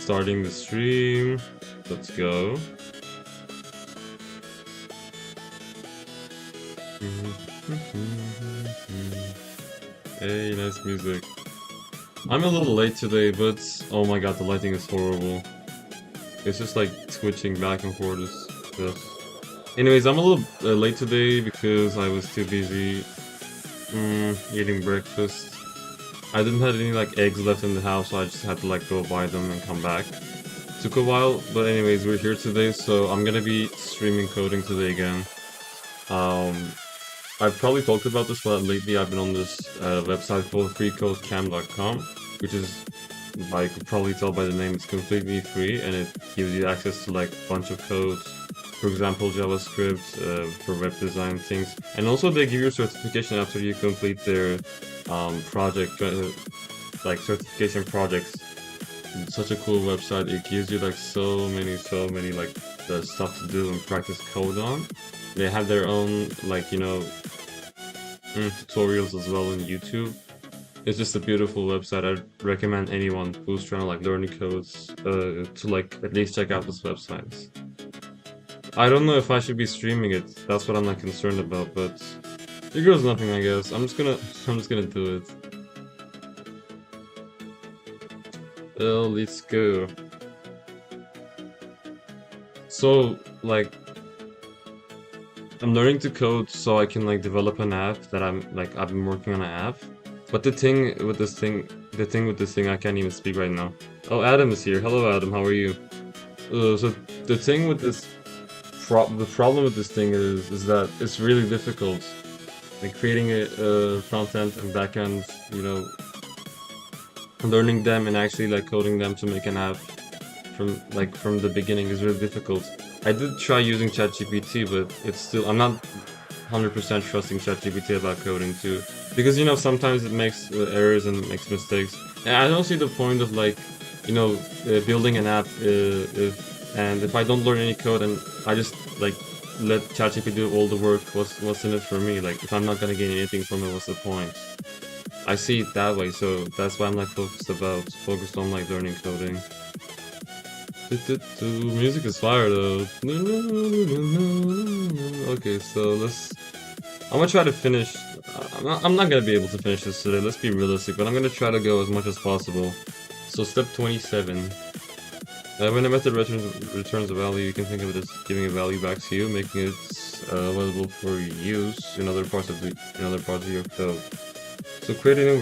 starting the stream. Let's go. Hey, nice music. I'm a little late today, but oh my god, the lighting is horrible. It's just like switching back and forth. Yes. Anyways, I'm a little late today because I was too busy eating breakfast. I didn't have any like eggs left in the house, so I just had to like go buy them and come back. Took a while, but anyways, we're here today, so I'm gonna be streaming coding today again. I've probably talked about this, but lately I've been on this website called freecodecamp.com, which is, like you could probably tell by the name, it's completely free and it gives you access to like a bunch of codes. For example, JavaScript for web design things, and also they give you a certification after you complete their project, like certification projects. It's such a cool website. It gives you like so many like the stuff to do and practice code on. They have their own like tutorials as well on YouTube. It's just a beautiful website. I'd recommend anyone who's trying to like learn the codes to like at least check out this website. I don't know if I should be streaming it. That's what I'm like concerned about, but it goes nothing, I guess. I'm just gonna do it. Well, let's go. So, like, I'm learning to code so I can like develop an app that I've been working on an app. But the thing with this thing, I can't even speak right now. Oh, Adam is here. Hello, Adam. How are you? So the thing with this, the problem with this thing is that it's really difficult. Like creating a front end and back end, learning them and actually like coding them to make an app from the beginning is really difficult. I did try using ChatGPT, but it's still, I'm not 100% trusting ChatGPT about coding too, because sometimes it makes errors and makes mistakes, and I don't see the point of like building an app if I don't learn any code and I just like let ChatGPT do all the work. What's in it for me? Like if I'm not gonna gain anything from it, what's the point? I see it that way, so that's why I'm like focused on like learning coding. Music is fire though. Okay, so I'm gonna try to finish. I'm not gonna be able to finish this today. Let's be realistic, but I'm gonna try to go as much as possible. So step 27. When a method returns a value, you can think of it as giving a value back to you, making it available for use in other parts of your code. So create a new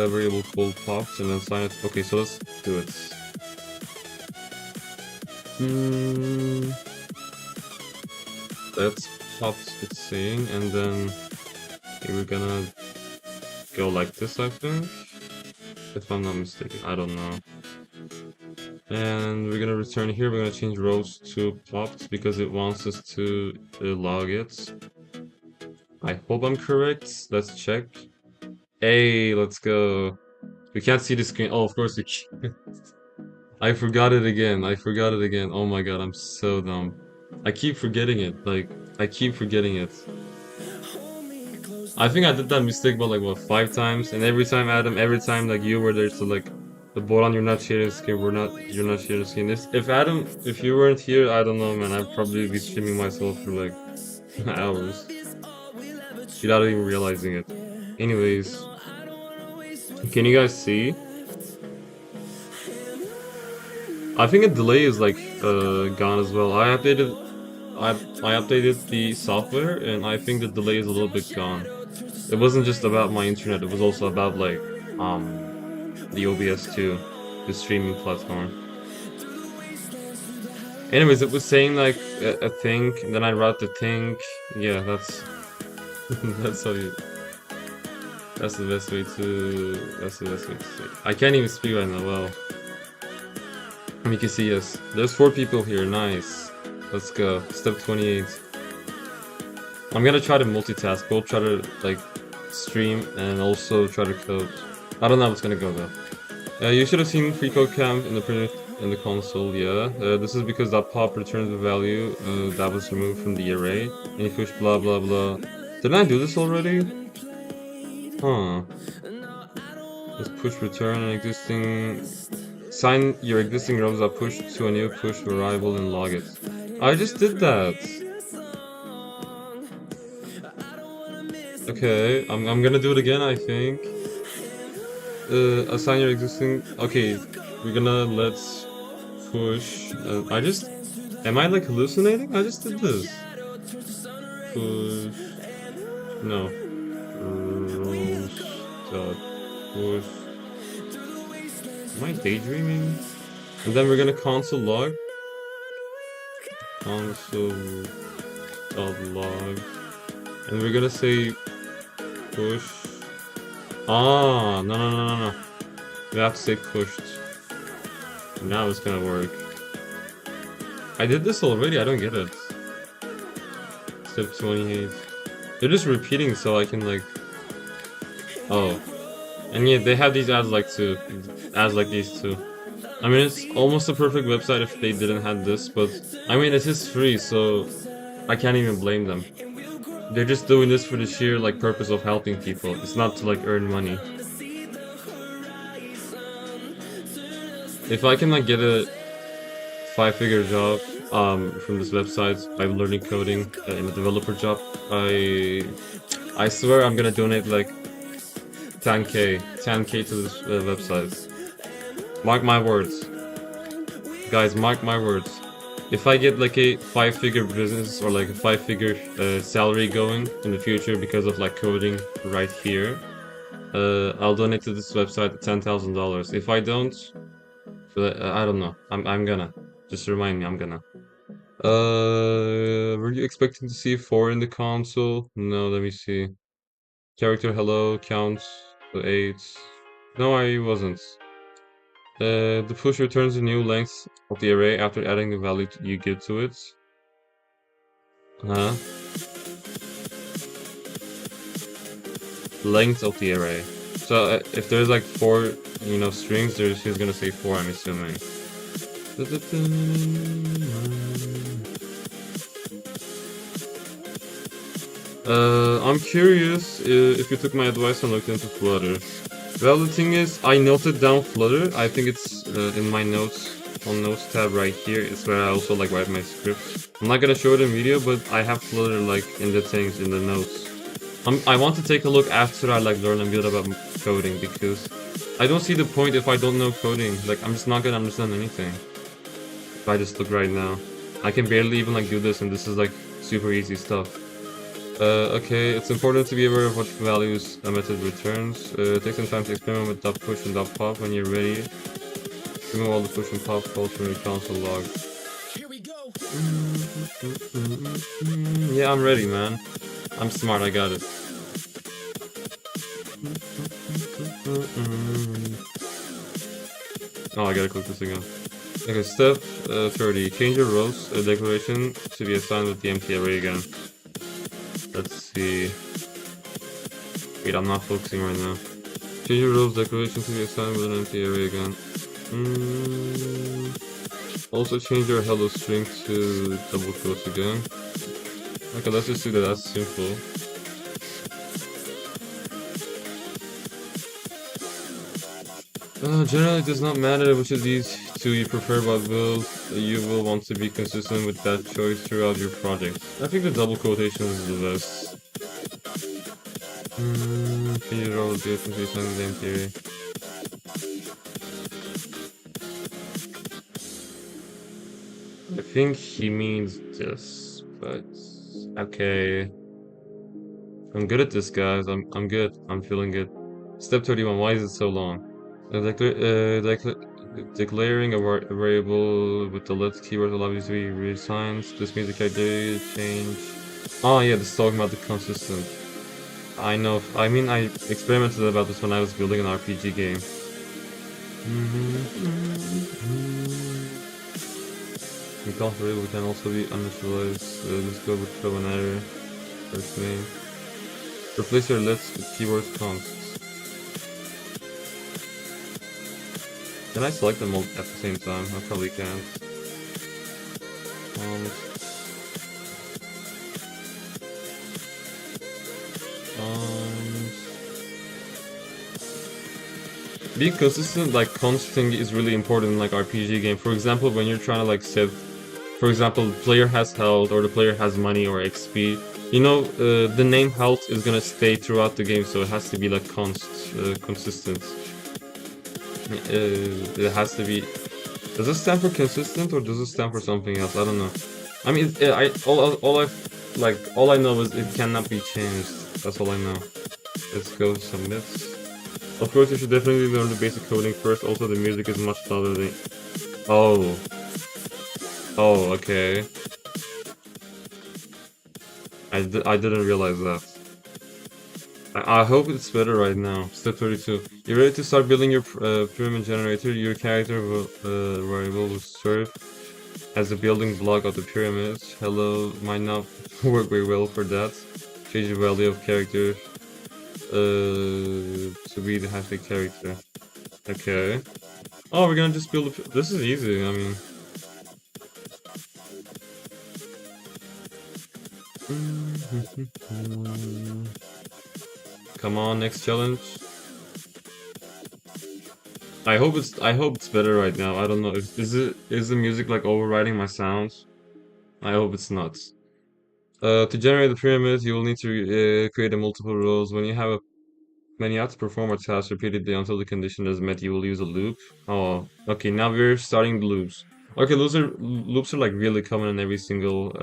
variable called pops and then assign it. Okay, so let's do it. That's pops it's saying, and then we're gonna go like this, I think, if I'm not mistaken. I don't know. And we're gonna return here. We're gonna change rows to popped because it wants us to log it. I hope I'm correct. Let's check. Hey, let's go. We can't see the screen. Oh, of course we can't. I forgot it again. Oh my god, I'm so dumb. I keep forgetting it. Like, I keep forgetting it. I think I did that mistake about like what, 5 times, and every time Adam, every time like you were there to like the board on, you're not sharing screen, you're not sharing screen. If you weren't here, I don't know, man, I'd probably be streaming myself for like hours without even realizing it. Anyways, can you guys see? I think a delay is like gone as well. I updated the software and I think the delay is a little bit gone. It wasn't just about my internet, it was also about like the OBS too, the streaming platform. Anyways, it was saying like a think, and then I wrote the think. Yeah, that's that's how you. That's the best way to say it. I can't even speak right now. Well, you can see, yes, there's 4 people here. Nice. Let's go. Step 28. I'm gonna try to multitask. We'll try to like stream and also try to code. I don't know how it's gonna go though. You should have seen FreeCodeCamp in the console. Yeah. This is because that pop returns the value that was removed from the array, and you push blah blah blah. Didn't I do this already? Huh. Let's push return an existing Sign your existing rows that push to a new push variable and log it. I just did that. Okay, I'm gonna do it again, I think. Assign your existing. Okay, we're gonna let's push. Am I like hallucinating? I just did this. Push. No. Rows dot push. Am I daydreaming? And then we're gonna console log. Console dot log. And we're gonna say push. Ah, no. We have to say pushed. Now it's gonna work. I did this already, I don't get it. Step 28. They're just repeating so I can like... Oh. And yeah, they have these ads like too. Ads like these too. I mean, it's almost a perfect website if they didn't have this, but... I mean, it's just free, so... I can't even blame them. They're just doing this for the sheer like purpose of helping people. It's not to like earn money. If I can like get a 5-figure job from this website by learning coding in a developer job, I swear I'm gonna donate like 10k to this website. Mark my words, guys. Mark my words. If I get like a 5-figure business or like a 5-figure salary going in the future because of like coding right here, I'll donate to this website $10,000. If I don't, I don't know. I'm gonna. Just remind me. I'm gonna. Were you expecting to see 4 in the console? No. Let me see. Character hello counts to 8. No, I wasn't. The push returns the new length of the array after adding the value you give to it. Huh? Length of the array. So if there's like 4, strings, he's gonna say 4. I'm assuming. I'm curious if you took my advice and looked into Flutter. Well, the thing is, I noted down Flutter. I think it's in my notes, on notes tab right here. It's where I also like write my scripts. I'm not gonna show it in video, but I have Flutter like in the things, in the notes. I want to take a look after I like learn a bit about coding, because I don't see the point if I don't know coding. Like, I'm just not gonna understand anything if I just look right now. I can barely even like do this, and this is like super easy stuff. Okay, it's important to be aware of what values a method returns. Take some time to experiment with .push and .pop. When you're ready, remove all the push and pop calls from your console log. Here we go. Yeah, I'm ready, man. I'm smart, I got it. Oh, I gotta click this again. Okay, step 30. Change your rows declaration to be assigned with the empty array again. Let's see. Wait, I'm not focusing right now. Change your rows declaration to be assigned with an empty array again. Also change your hello string to double quotes again. Okay, let's just do that. That's simple. Generally, it does not matter which of these two you prefer, but you will want to be consistent with that choice throughout your project. I think the double quotation is the best. Can you roll the difference between the empty array? I think he means this, but okay. I'm good at this, guys. I'm good. I'm feeling good. Step 31. Why is it so long? Declaring a variable with the let keyword allows you to be reassigned. This means the character change. Oh yeah, this is talking about the consistent. I know. I mean, I experimented about this when I was building an RPG game. Because variable can also be uninitialized. Let's go with throw an error. First name. Replace your lets with keyword const. Can I select them all at the same time? I probably can't. being consistent, like constant, is really important in like RPG game. For example, when you're trying to like set, for example, the player has health or the player has money or XP. You know, the name health is gonna stay throughout the game, so it has to be like consistent. It has to be. Does it stand for consistent or does it stand for something else? I don't know. I mean, all I know is it cannot be changed. That's all I know. Let's go submit. Of course, you should definitely learn the basic coding first. Also, the music is much louder than. Oh. Oh, okay. I didn't realize that. I hope it's better right now. Step 32. You're ready to start building your pyramid generator. Your character variable will serve as the building block of the pyramid. Hello might not work very well for that. Change the value of character to be the hashtag character. Okay. Oh, we're gonna just build a. This is easy. I mean. Come on, next challenge. I hope it's better right now. I don't know. Is the music like overriding my sounds? I hope it's not. To generate the pyramid, you will need to create a multiple rows. When you have to perform a task repeatedly until the condition is met, you will use a loop. Oh, okay. Now we're starting the loops. Okay, loops are like really common in every single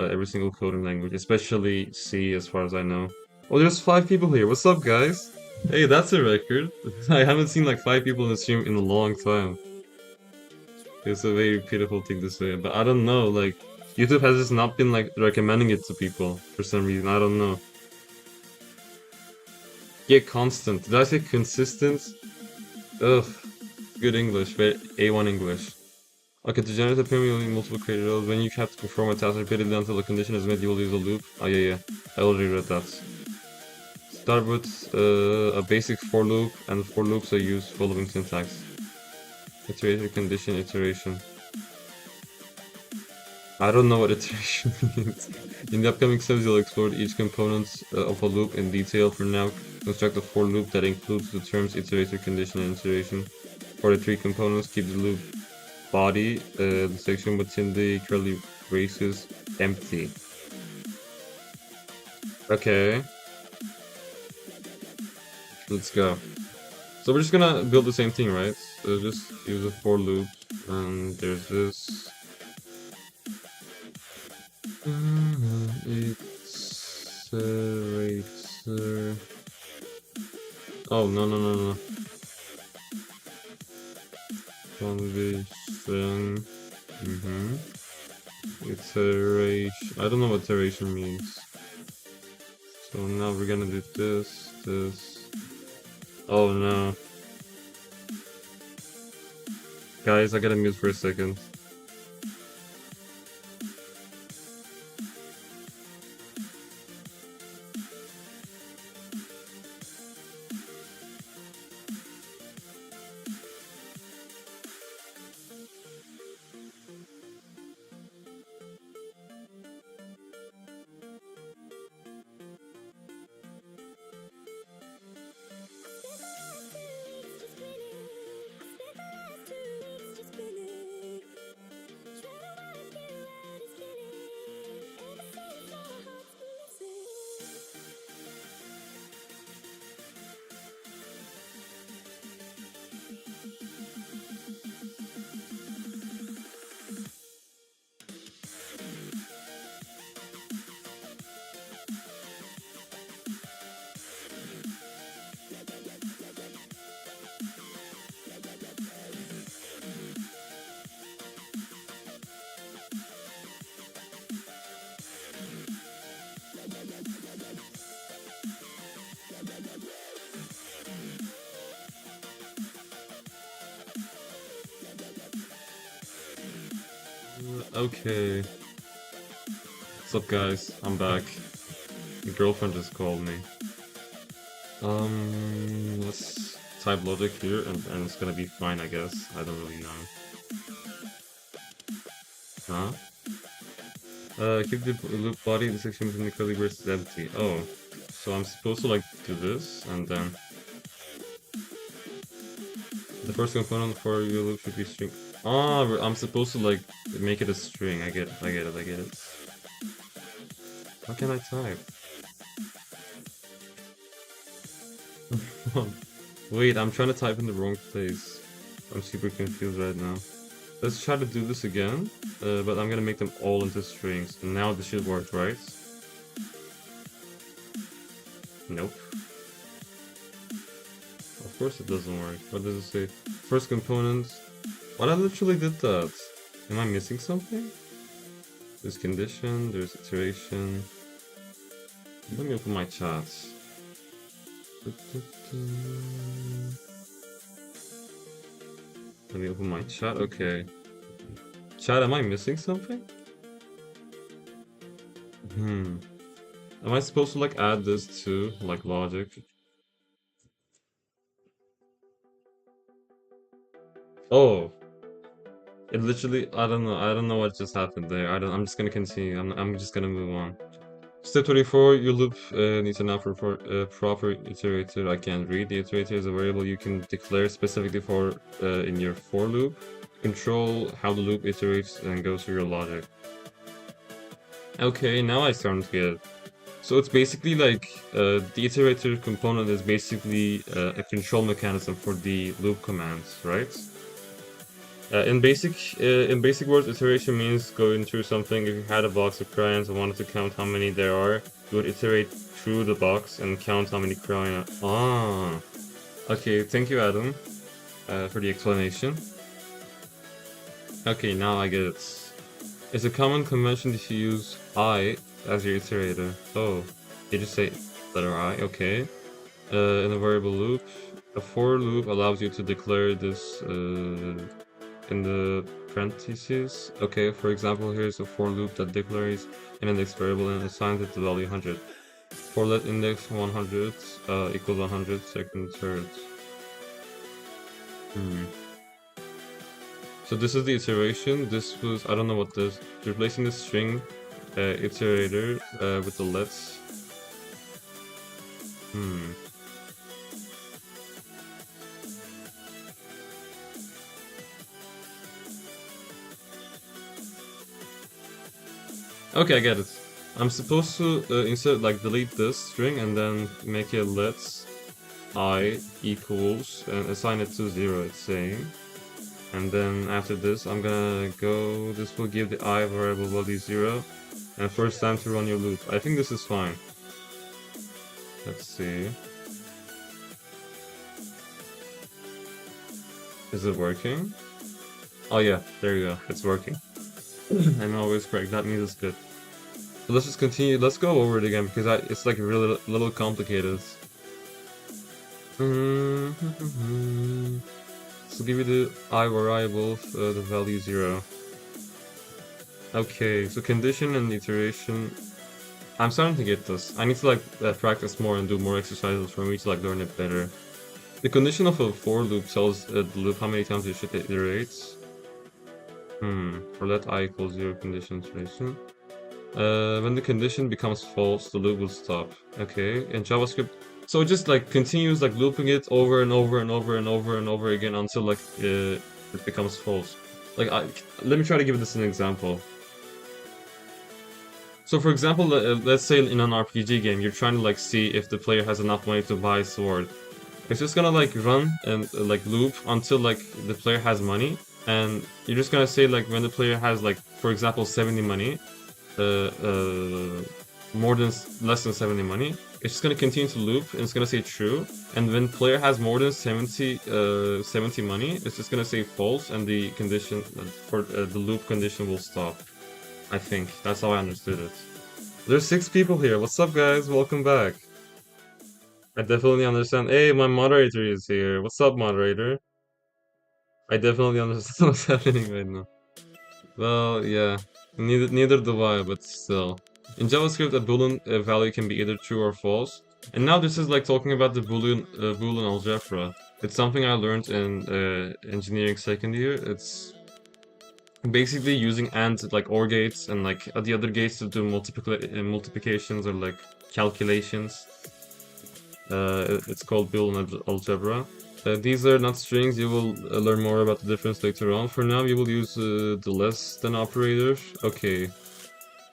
coding language, especially C, as far as I know. Oh, there's 5 people here. What's up, guys? Hey, that's a record. I haven't seen like 5 people in the stream in a long time. It's a very pitiful thing to say, but I don't know. Like, YouTube has just not been like recommending it to people for some reason. I don't know. Yeah, constant. Did I say consistent? Ugh. Good English, but A1 English. Okay, to generate a pyramid, you'll need multiple created rows. When you have to perform a task repeatedly until the condition is met, you will use a loop. Oh yeah, I already read that. Start with a basic for loop, and for loops are used following syntax. Iteration, condition, iteration. I don't know what iteration means. In the upcoming steps, you'll explore each component of a loop in detail. For now, construct a for loop that includes the terms iterator, condition, and iteration. For the 3 components, keep the loop body, the section within the curly braces, empty. Okay. Let's go. So we're just gonna build the same thing, right? So just use a for loop, and there's this. Iterator. Oh, no. Condition. Iteration. I don't know what iteration means. So now we're gonna do this. Oh no. Guys, I gotta mute for a second. Okay. What's up, guys? I'm back. My girlfriend just called me. Let's type logic here, and it's gonna be fine, I guess. I don't really know. Huh? Keep the loop body, the section between the curly braces empty. Oh. So I'm supposed to like do this, and then... The first component for your loop should be string. Ah, I'm supposed to like make it a string. I get it. I get it. I get it. How can I type? Wait, I'm trying to type in the wrong place. I'm super confused right now. Let's try to do this again, but I'm gonna make them all into strings. Now this should work, right? Nope. Of course it doesn't work. What does it say? First component. What, I literally did that. Am I missing something? There's condition, there's iteration. Let me open my chat. Let me open my chat. Okay. Chat, am I missing something? Am I supposed to like add this to like logic? Oh. It literally, I don't know what just happened there. I'm just gonna continue. I'm just gonna move on. Step 24, your loop needs an proper iterator. I can't read. The iterator is a variable you can declare specifically for in your for loop. Control how the loop iterates and goes through your logic. Okay, now I start to get it. So it's basically like the iterator component is basically a control mechanism for the loop commands, right? In basic words, iteration means going through something. If you had a box of crayons and wanted to count how many there are, you would iterate through the box and count how many crayons. Ah, okay. Thank you, Adam, for the explanation. Okay, now I get it. It's a common convention to use I as your iterator. Oh, you just say letter I. Okay. In a variable loop, a for loop allows you to declare this. In the parentheses. Okay, for example, here's a for loop that declares an index variable and assigns it the value 100. For let index 100 equals 100 second thirds. So this is the iteration. This was, I don't know what this, replacing the string iterator with the lets. Okay, I get it. I'm supposed to instead like delete this string and then make it let's I equals and assign it to 0, it's saying. And then after this, I'm gonna go, this will give the I variable value 0. And first time to run your loop. I think this is fine. Let's see. Is it working? Oh yeah, there you go, it's working. I'm always correct, that means it's good. So let's just continue, let's go over it again because it's like really little complicated. So give you the I variable, the value 0. Okay, so condition and iteration. I'm starting to get this. I need to like practice more and do more exercises for me to like learn it better. The condition of a for loop tells the loop how many times it should iterate. For let I equals 0 condition iteration. When the condition becomes false, the loop will stop. Okay, in JavaScript, so it just like continues like looping it over and over and over and over and over again until like it becomes false. Like let me try to give this an example. So for example, let's say in an RPG game, you're trying to like see if the player has enough money to buy a sword. It's just gonna like run and like loop until like the player has money, and you're just gonna say like when the player has like, for example, 70 money, less than 70 money, it's just gonna continue to loop and it's gonna say true. And when player has more than 70 money, it's just gonna say false, and the condition for the loop condition will stop. I think that's how I understood it. There's 6 people here. What's up, guys? Welcome back. I definitely understand. Hey, my moderator is here. What's up, moderator? I definitely understand what's happening right now. Well, yeah. Neither do I, but still. In JavaScript, a boolean value can be either true or false. And now this is like talking about the boolean algebra. It's something I learned in engineering second year. It's basically using AND like OR gates and like the other gates to do multiplications or like calculations. It's called boolean algebra. These are not strings, you will learn more about the difference later on. For now, you will use the less than operator. Okay,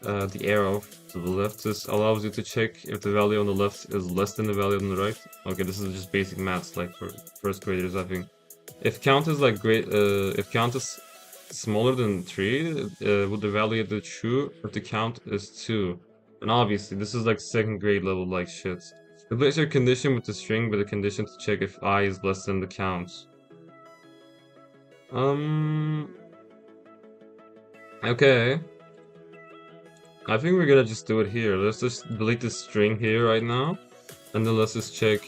the arrow to the left allows you to check if the value on the left is less than the value on the right. Okay, this is just basic maths, like for first graders, I think. If count is like if count is smaller than 3, would the value of the true or the count is 2? And obviously, this is like second grade level like shit. Replace your condition with the string with a condition to check if I is less than the count. Okay. I think we're gonna just do it here. Let's just delete the string here right now. And then let's just check,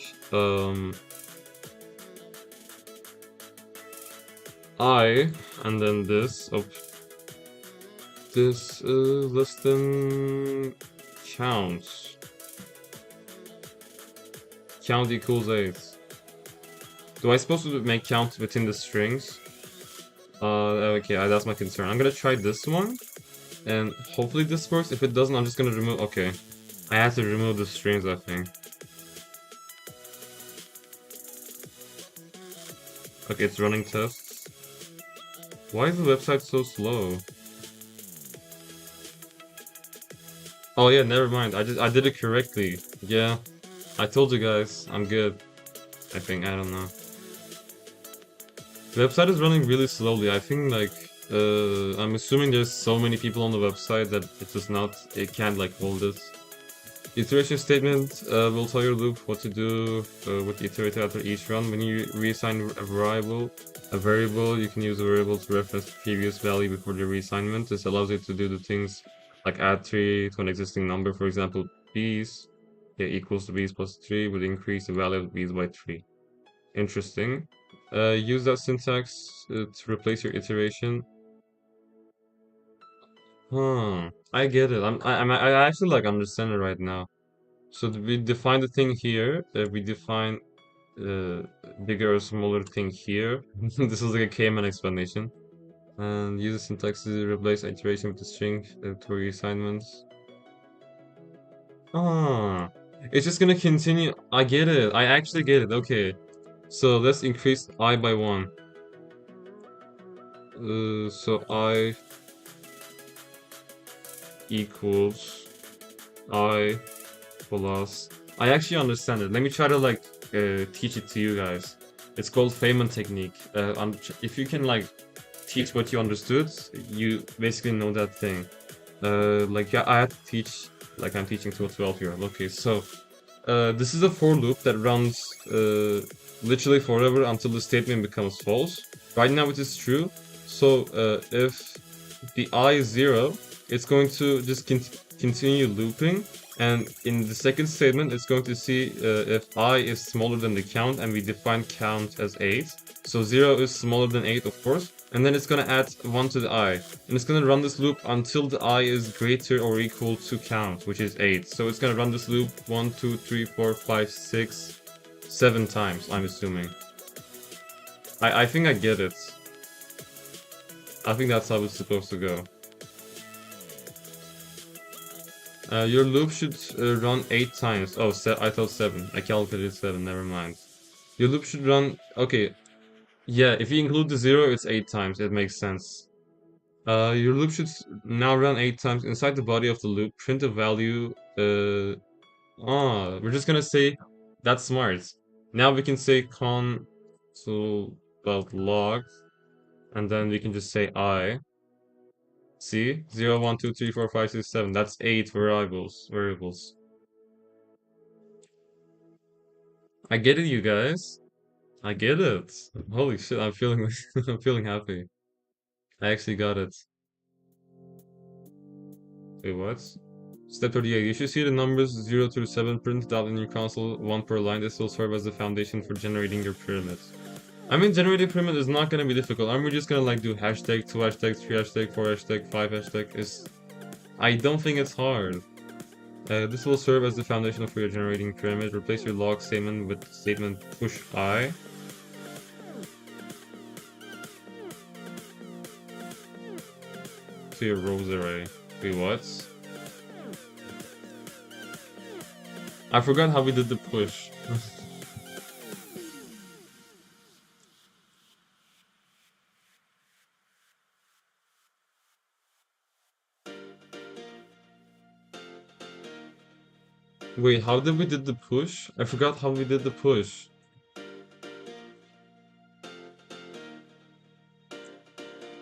I, and then this, this is less than count. Count equals 8. Do I supposed to make count within the strings? Okay, that's my concern. I'm gonna try this one, and hopefully this works. If it doesn't, I'm just gonna remove, okay. I have to remove the strings, I think. Okay, it's running tests. Why is the website so slow? Oh yeah, never mind. I did it correctly. Yeah, I told you guys, I'm good. I think, I don't know. The website is running really slowly. I think like I'm assuming there's so many people on the website that it can't like hold it. Iteration statement will tell your loop what to do with the iterator after each run. When you reassign a variable, you can use a variable to reference the previous value before the reassignment. This allows you to do the things like add 3 to an existing number, for example, b's equals to b's plus 3 would increase the value of b's by 3. Interesting. Use that syntax to replace your iteration. I get it. I actually like understand it right now. So we define the thing here. We define bigger or smaller thing here. This is like a Cayman explanation. And use the syntax to replace iteration with the string to reassignments. It's just gonna continue. I get it. I actually get it. Okay. So let's increase I by 1. So I equals I plus... I actually understand it. Let me try to like teach it to you guys. It's called Feynman technique. If you can like teach what you understood, you basically know that thing. Like yeah, I had to teach, like I'm teaching to a 12-year-old. Okay, so this is a for loop that runs literally forever until the statement becomes false. Right now it is true. So if the I is 0, it's going to just continue looping, and in the second statement it's going to see if I is smaller than the count, and we define count as 8. So 0 is smaller than 8, of course, and then it's going to add 1 to the I, and it's going to run this loop until the I is greater or equal to count, which is 8. So it's going to run this loop 1, 2, 3, 4, 5, 6, 7 times, I'm assuming. I think I get it. I think that's how it's supposed to go. Your loop should run 8 times. Oh, I thought 7. I calculated 7, never mind. Your loop should run... Okay. Yeah, if you include the 0, it's 8 times. It makes sense. Your loop should now run 8 times. Inside the body of the loop, print a value... we're just gonna say... That's smart. Now we can say console.log, and then we can just say I. See? 0, 1, 2, 3, 4, 5, 6, 7. That's 8 variables. I get it, you guys. I get it. Holy shit, I'm feeling I'm feeling happy. I actually got it. Wait, what? Step 38. You should see the numbers 0 through 7 printed out in your console, 1 per line. This will serve as the foundation for generating your pyramid. I mean, generating pyramid is not gonna be difficult. Aren't we just gonna like do hashtag, 2 hashtag, 3 hashtag, 4 hashtag, 5 hashtag? I don't think it's hard. This will serve as the foundation for your generating pyramid. Replace your log statement with the statement push I. To your rows array. Wait, what? I forgot how we did the push. Wait, how did we did the push? I forgot how we did the push.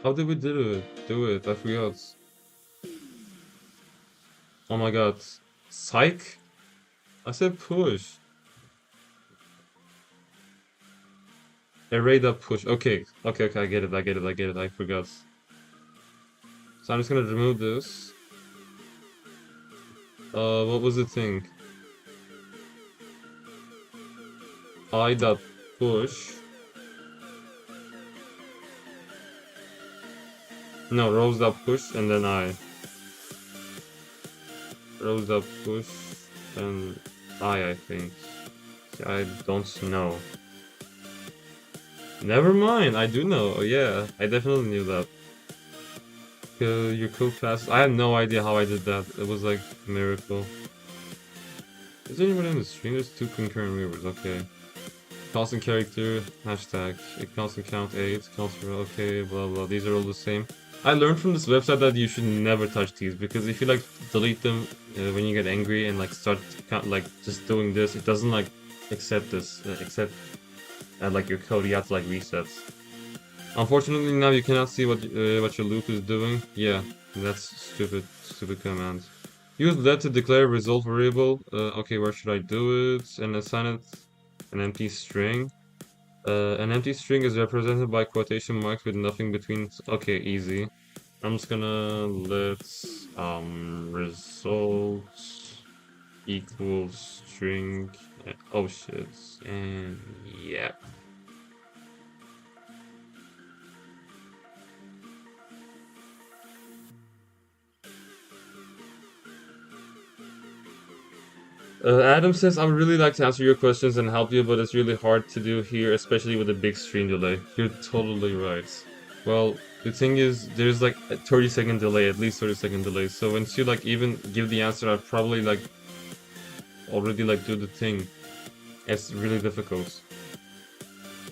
How did we do it? I forgot. Oh my god. Psych? I said push. Array that push. Okay, I get it. I forgot. So I'm just gonna remove this. What was the thing? I dot push. No, rows dot push and then I. Rows dot push and I think. I don't know. Never mind, I do know. Oh yeah, I definitely knew that. Your code fast. I have no idea how I did that. It was like a miracle. Is there anyone in the stream? There's 2 concurrent viewers. Okay. Constant character, hashtag, a constant count 8, constant, okay, blah blah, these are all the same. I learned from this website that you should never touch these, because if you like delete them when you get angry and like start like just doing this, it doesn't like accept this, accept like your code, you have to like reset. Unfortunately now you cannot see what your loop is doing. Yeah, that's stupid command. Use let to declare a result variable. Okay, where should I do it? And assign it an empty string. An empty string is represented by quotation marks with nothing between. Okay, easy. I'm just gonna let results equals string. Oh shit. And yeah. Adam says, I would really like to answer your questions and help you, but it's really hard to do here, especially with a big stream delay. You're totally right. Well, the thing is, there's like a 30-second delay, at least 30-second delay. So once you like even give the answer, I'd probably like already like do the thing. It's really difficult.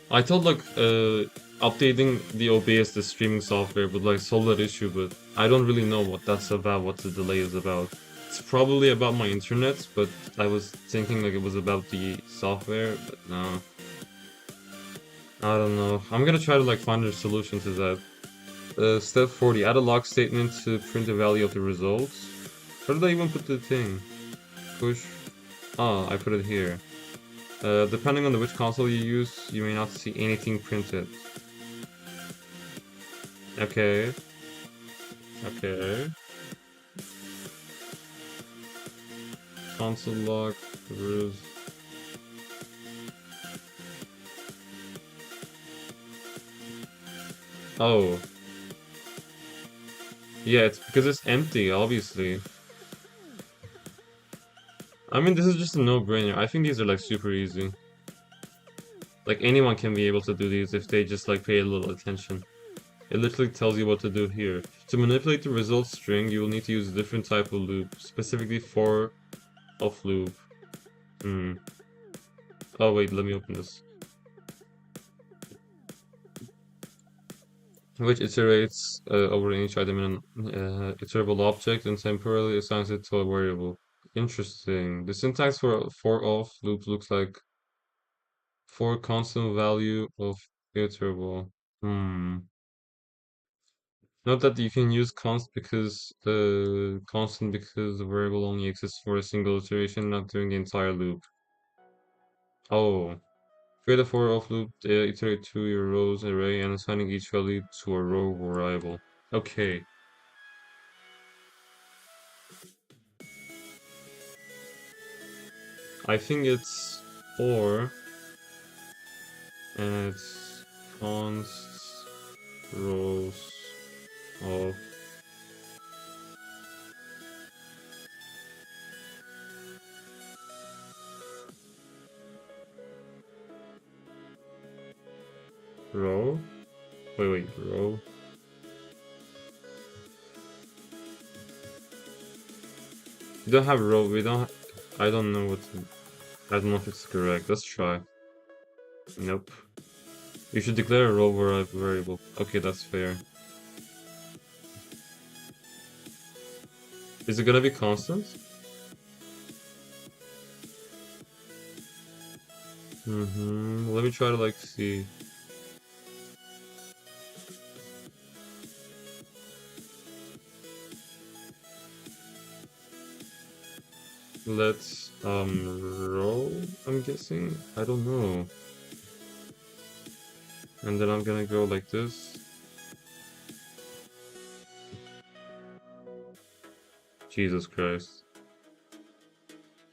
I thought like updating the OBS, the streaming software, would like solve that issue, but I don't really know what that's about, what the delay is about. It's probably about my internet, but I was thinking like it was about the software, but no. I don't know. I'm gonna try to like find a solution to that. Step 40, add a log statement to print the value of the results. Where did I even put the thing? Push. Oh, I put it here. Depending on which console you use, you may not see anything printed. Okay. Okay. Console log. Oh. Yeah, it's because it's empty, obviously. I mean, this is just a no-brainer. I think these are like super easy. Like anyone can be able to do these if they just like pay a little attention. It literally tells you what to do here. To manipulate the result string, you will need to use a different type of loop, specifically for of loop. Hmm. Oh wait, let me open this. Which iterates over each item in an iterable object and temporarily assigns it to a variable. Interesting. The syntax for of loop looks like for constant value of iterable. Hmm. Note that you can use constant because the variable only exists for a single iteration, not during the entire loop. Oh. Create a for of loop, iterate through your rows array and assigning each value to a row variable. Okay. I think it's for and it's const rows of row. Wait, row. We don't have row. We don't. I don't know what. I don't know if it's correct. Let's try. Nope. You should declare a row variable. Okay, that's fair. Is it gonna be constant? Let me try to like see. Let's roll, I'm guessing. I don't know. And then I'm gonna go like this. Jesus Christ.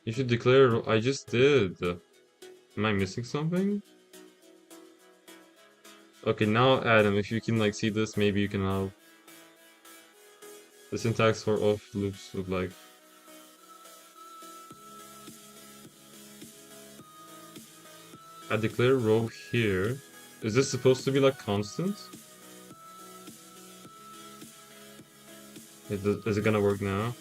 You should declare. I just did. Am I missing something? Okay, now Adam, if you can like see this, maybe you can help. The syntax for off loops look like. I declare row here. Is this supposed to be like constant? Is it gonna work now?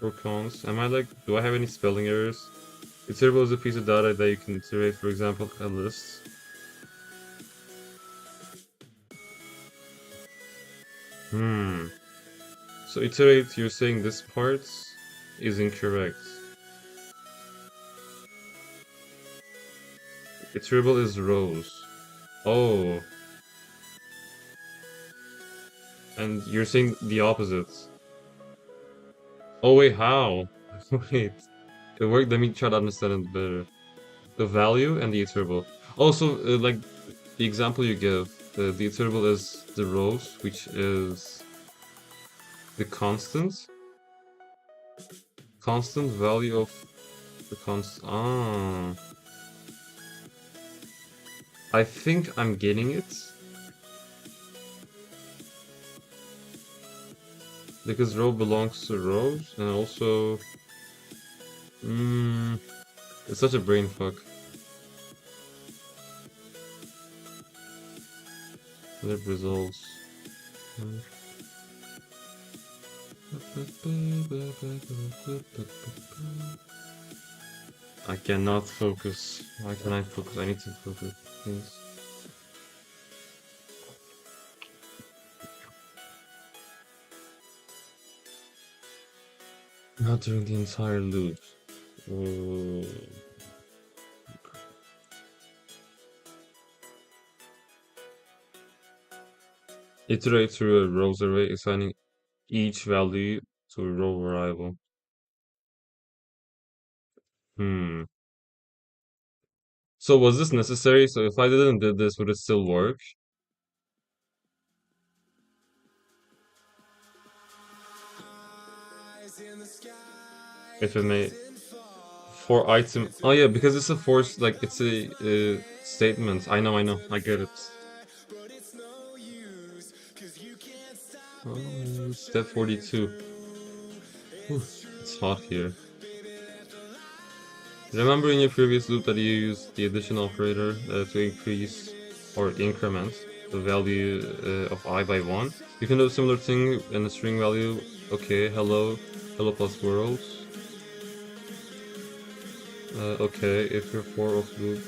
For cons. Am I like, do I have any spelling errors? Iterable is a piece of data that you can iterate, for example, a list. So iterate, you're saying this part is incorrect. Iterable is rows. Oh. And you're saying the opposite. Oh wait, how? Wait. It worked, let me try to understand it better. The value and the iterable. Also, like, the example you give, the iterable is the rows, which is the constant. Constant value of the constant. Ah. I think I'm getting it. Because row belongs to rows, and also... it's such a brain fuck. Lib results. I cannot focus. Why can I focus? I need to focus, please. Not during the entire loop. Iterate through a rows array, assigning each value to a row variable. So was this necessary? So if I didn't do this, would it still work? If it may, for item. Oh yeah, because it's a force, like it's a statement. I know, I get it. Oh, step 42. Whew, it's hot here. Remember in your previous loop that you used the addition operator to increase or increment the value of I by 1? You can do a similar thing in a string value. Okay, hello plus world. Okay, if you're for of loop.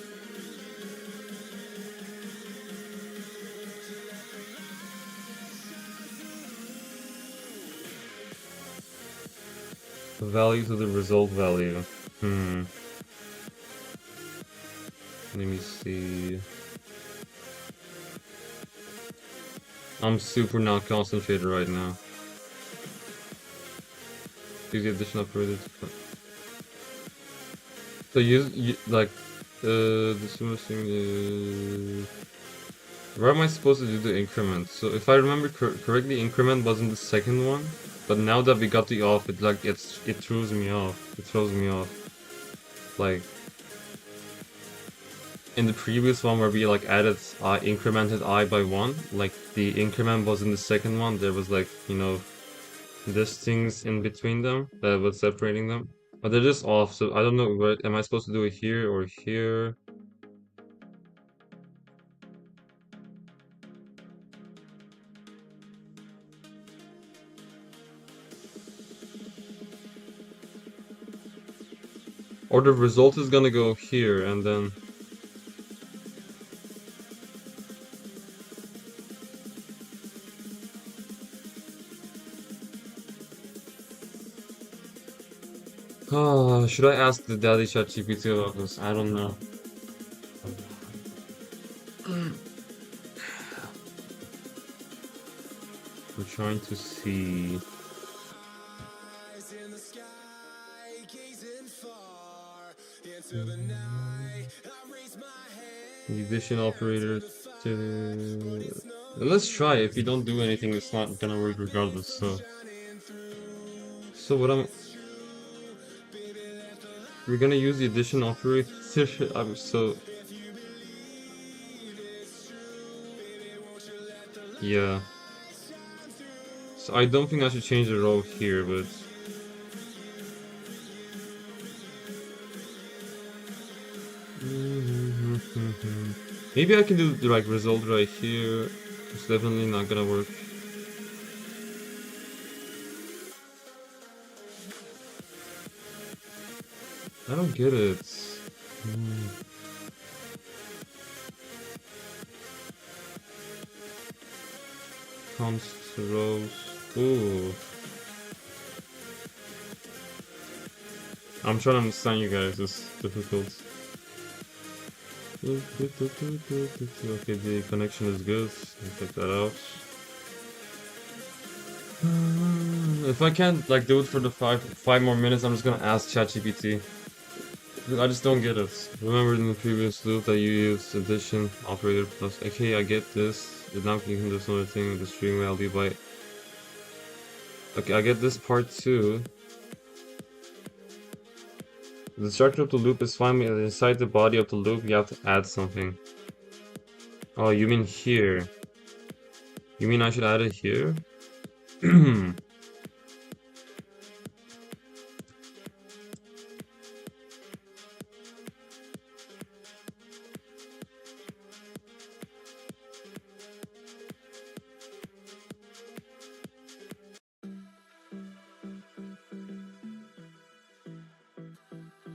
The value to the result value. Let me see. I'm super not concentrated right now. Use the addition operator. So you like this thing. Where am I supposed to do the increment? So if I remember correctly, increment was in the second one, but now that we got the off, it like it throws me off. It throws me off. Like in the previous one where we like added incremented I by 1, like the increment was in the second one. There was like, you know, this things in between them that was separating them, but they're just off. So I don't know, where am I supposed to do it, here or here? Or the result is gonna go here and then... Oh, should I ask the Daddy ChatGPT about this? I don't know. We're trying to see. The addition operator to. Let's try. If you don't do anything, it's not gonna work regardless. So what I'm. We're gonna use the addition operator. So yeah. So I don't think I should change the row here, but. Maybe I can do the like result right here. It's definitely not gonna work. I don't get it. Comes to rows. Ooh. I'm trying to understand you guys. It's difficult. Okay, the connection is good. Check that out. If I can't like do it for the five more minutes, I'm just gonna ask ChatGPT. I just don't get it. Remember in the previous loop that you used addition operator plus. Okay, I get this. Now you can do some other thing with the string value byte. Okay, I get this part too. The structure of the loop is fine, but inside the body of the loop you have to add something. Oh, you mean here? You mean I should add it here?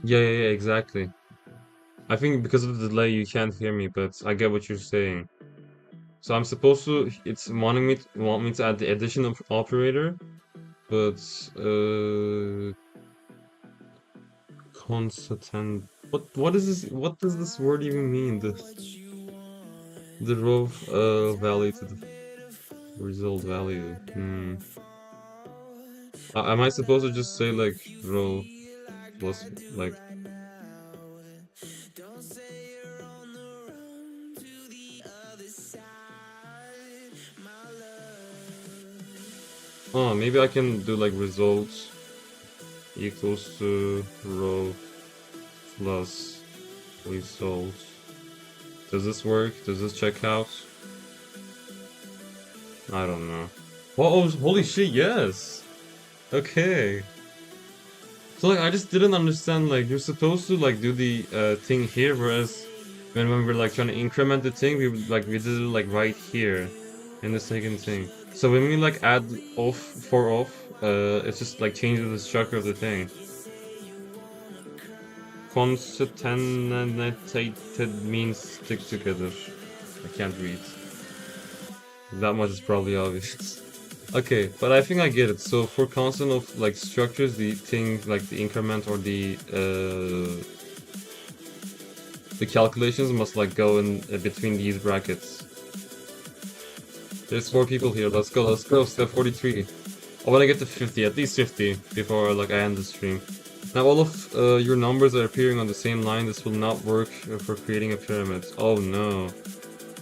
Yeah, exactly. I think because of the delay you can't hear me, but I get what you're saying. So I'm supposed to, it's want me to add the addition of operator, but constant. What is this? What does this word even mean? The row value to the result value. Am I supposed to just say like row plus like? Oh, maybe I can do like results equals to row plus results. Does this work? Does this check out? I don't know. Oh, holy shit, yes! Okay. So like I just didn't understand like you're supposed to like do the thing here, whereas when we're like trying to increment the thing, we did it like right here in the second thing. So when we like add off for off, it's just like changes the structure of the thing. Concatenated means stick together. I can't read. That much is probably obvious. Okay, but I think I get it. So for constant of like structures, the thing like the increment or the calculations must like go in between these brackets. There's 4 people here. Let's go. Step 43. I want to get to 50, at least 50, before like I end the stream. Now all of your numbers are appearing on the same line. This will not work for creating a pyramid. Oh no.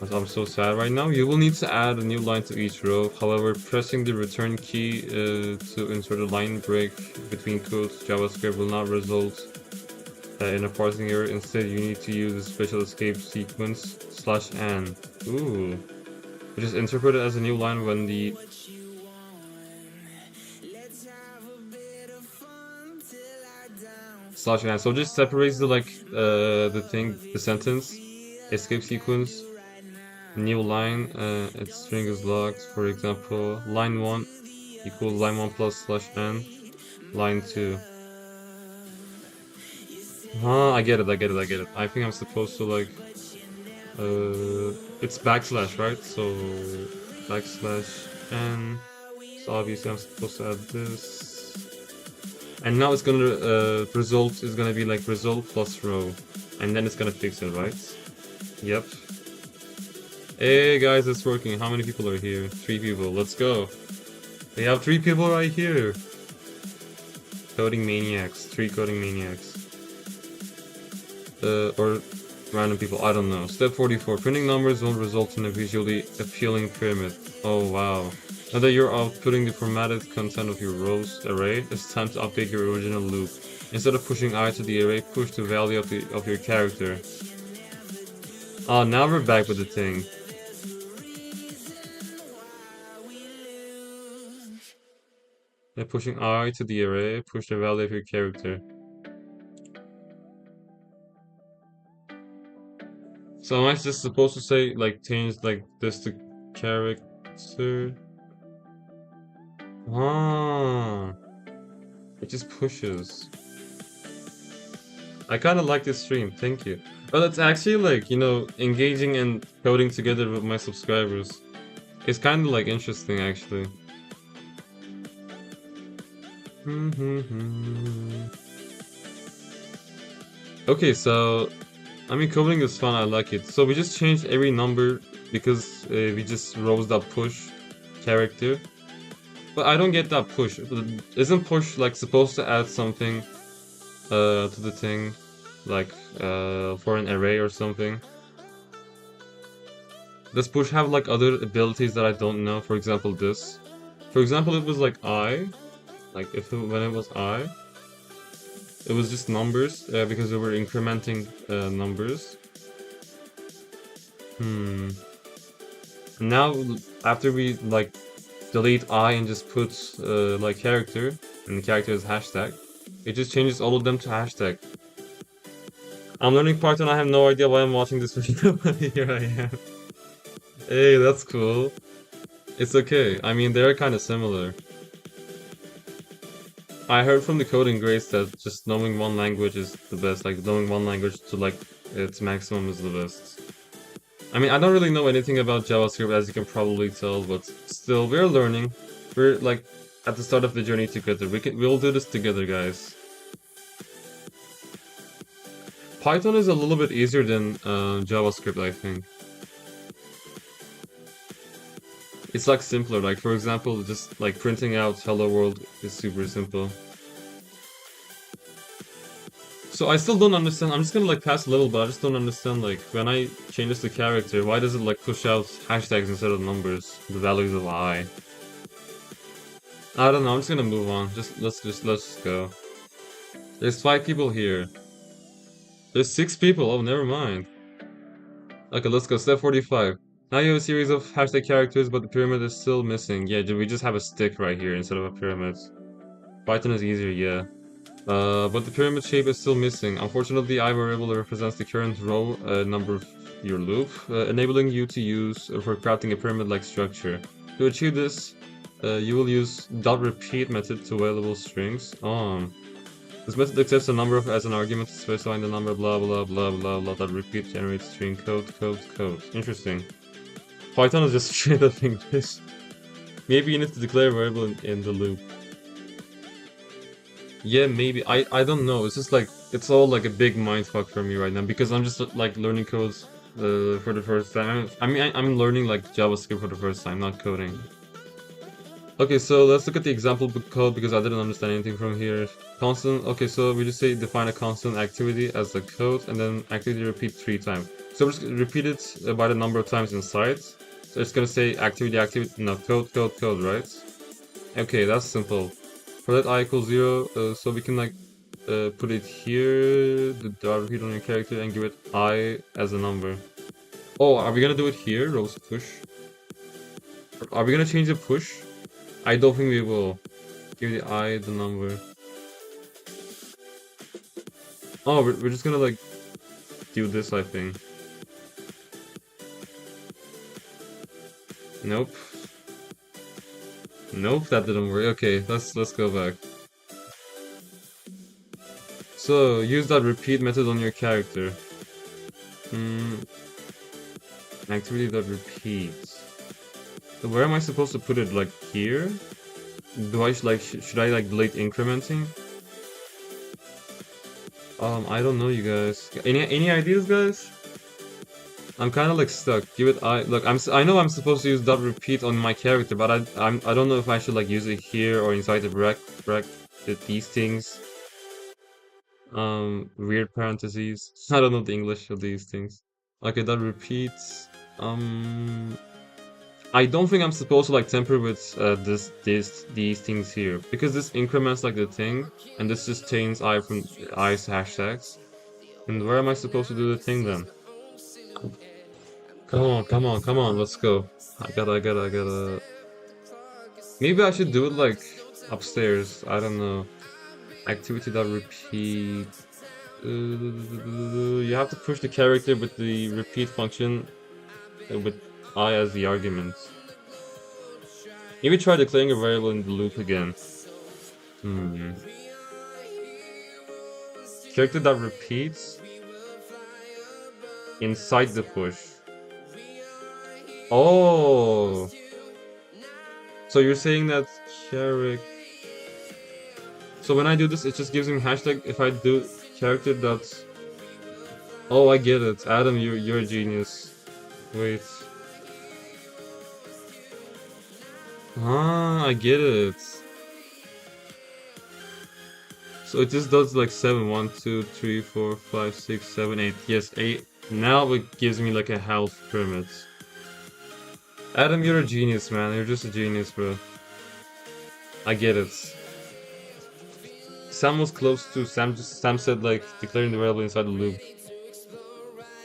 I'm so sad right now. You will need to add a new line to each row. However, pressing the return key to insert a line break between codes JavaScript will not result in a parsing error. Instead, you need to use a special escape sequence /n. Ooh. Which is interpreted as a new line when the /n. So just separates the the sentence, escape sequence, new line, its string is locked. For example, line 1 equals line 1 plus /n, line 2. I get it. I think I'm supposed to like, it's backslash, right? So backslash n. So obviously I'm supposed to add this. And now it's gonna result is gonna be like result plus row, and then it's gonna fix it, right? Yep. Hey guys, it's working. How many people are here? 3 people. Let's go. We have 3 people right here. Coding maniacs. 3 coding maniacs. Or random people. I don't know. Step 44. Printing numbers won't result in a visually appealing pyramid. Oh wow. Now that you're outputting the formatted content of your rows array, it's time to update your original loop. Instead of pushing I to the array, push the value of your character. Oh, now we're back with the thing. Yeah, pushing I to the array, push the value of your character. So am I just supposed to say, like, change, like, this to character? Ah, it just pushes. I kind of like this stream, thank you. Well, it's actually, like, you know, engaging and coding together with my subscribers. It's kind of, like, interesting, actually. Okay, so I mean, coding is fun, I like it. So we just changed every number because we just rose that push character. But I don't get that push. Isn't push like supposed to add something to the thing? Like for an array or something? Does push have like other abilities that I don't know? For example, this. For example, it was like I. Like when it was I. It was just numbers because we were incrementing numbers. Now after we like delete I and just put like character, and the character is hashtag, it just changes all of them to hashtag. I'm learning Python. I have no idea why I'm watching this video, but here I am. Hey, that's cool. It's okay. I mean, they're kind of similar. I heard from the coding greats that just knowing one language is the best. Like, knowing one language to, like, its maximum is the best. I mean, I don't really know anything about JavaScript, as you can probably tell, but still, we're learning. We're, like, at the start of the journey together. We'll do this together, guys. Python is a little bit easier than JavaScript, I think. It's like simpler, like for example, just like printing out hello world is super simple. So I still don't understand, I'm just gonna like pass a little, but I just don't understand like when I change this to character, why does it like push out hashtags instead of numbers, the values of I? I don't know, I'm just gonna move on, let's just go. There's 5 people here. There's 6 people, oh never mind. Okay, let's go, step 45. Now you have a series of hashtag characters, but the pyramid is still missing. Yeah, we just have a stick right here instead of a pyramid. Python is easier, yeah. But the pyramid shape is still missing. Unfortunately, I variable represents the current row number of your loop, enabling you to use for crafting a pyramid-like structure. To achieve this, you will use .repeat method to available strings. This method accepts a number as an argument specifying the number blah blah blah blah blah that repeat generates string code. Interesting. Python is just straight up English. Maybe you need to declare a variable in the loop. Yeah, maybe. I don't know. It's just like, it's all like a big mindfuck for me right now because I'm just like learning codes for the first time. I mean, I'm learning like JavaScript for the first time, not coding. Okay, so let's look at the example code because I didn't understand anything from here. Constant, okay, so we just say define a constant activity as the code and then activity repeat 3 times. So we're just gonna repeat it by the number of times inside. So it's gonna say activity, no, code, right? Okay, that's simple. For that I equals 0, so we can like put it here, the repeat on your character, and give it I as a number. Oh, are we gonna do it here, rows push? Are we gonna change the push? I don't think we will. Give the I the number. Oh, we're just gonna like do this, I think. Nope. Nope, that didn't work. Okay, let's go back. So use that repeat method on your character. Activity.repeat. So where am I supposed to put it? Like here? Do I like should I like delete incrementing? I don't know, you guys. Any ideas, guys? I'm kind of like stuck. Give it I look. I know I'm supposed to use dot repeat on my character, but I don't know if I should like use it here or inside the these things. Weird parentheses. I don't know the English of these things. Okay, that repeats. I don't think I'm supposed to like temper with these things here because this increments like the thing, and this just changes I from I's hashtags. And where am I supposed to do the thing then? Come on, let's go. I gotta. Maybe I should do it like upstairs. I don't know. Activity that repeat. You have to push the character with the repeat function with I as the argument. Maybe try declaring a variable in the loop again. Character that repeats inside the push. Oh! So you're saying that character... So when I do this, it just gives me hashtag if I do character that's... Oh, I get it. Adam, you're a genius. Wait. Ah, I get it. So it just does like 7, 1, 2, 3, 4, 5, 6, 7, 8. Yes, 8. Now it gives me like a health pyramid. Adam, you're a genius, man. You're just a genius, bro. I get it. Sam was close to Sam said like declaring the variable inside the loop.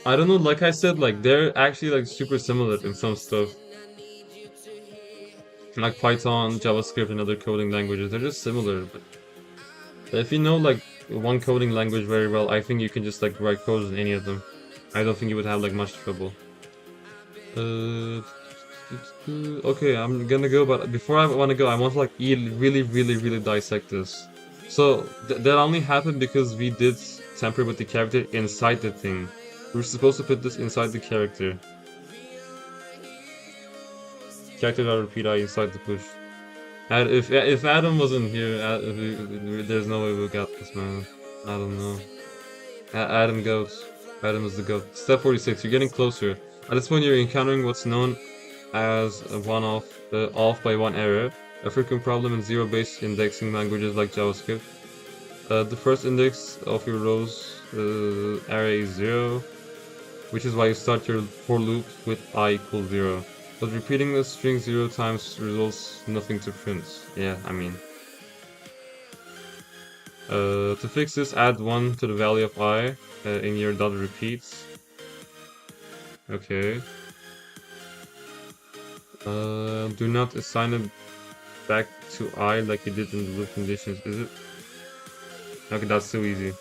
I don't know, like I said, like they're actually like super similar in some stuff. Like Python, JavaScript, and other coding languages, they're just similar. But if you know like one coding language very well, I think you can just like write codes in any of them. I don't think you would have like much trouble. Okay, I'm gonna go, but before I want to go, I want to like really dissect this. So that only happened because we did tamper with the character inside the thing. We're supposed to put this inside the character. Character that repeat I inside the push. And if Adam wasn't here, there's no way we got this, man. I don't know. Adam goat. Adam is the goat. Step 46. You're getting closer. At this point, you're encountering what's known as a one-off, off by one error, a frequent problem in zero-based indexing languages like JavaScript. The first index of your rows array is 0, which is why you start your for loop with I equals 0. But repeating the string 0 times results nothing to print. Yeah, I mean. To fix this, add 1 to the value of I in your dot repeats. Okay. Do not assign it back to I like you did in the loop conditions, is it? Okay, that's so easy.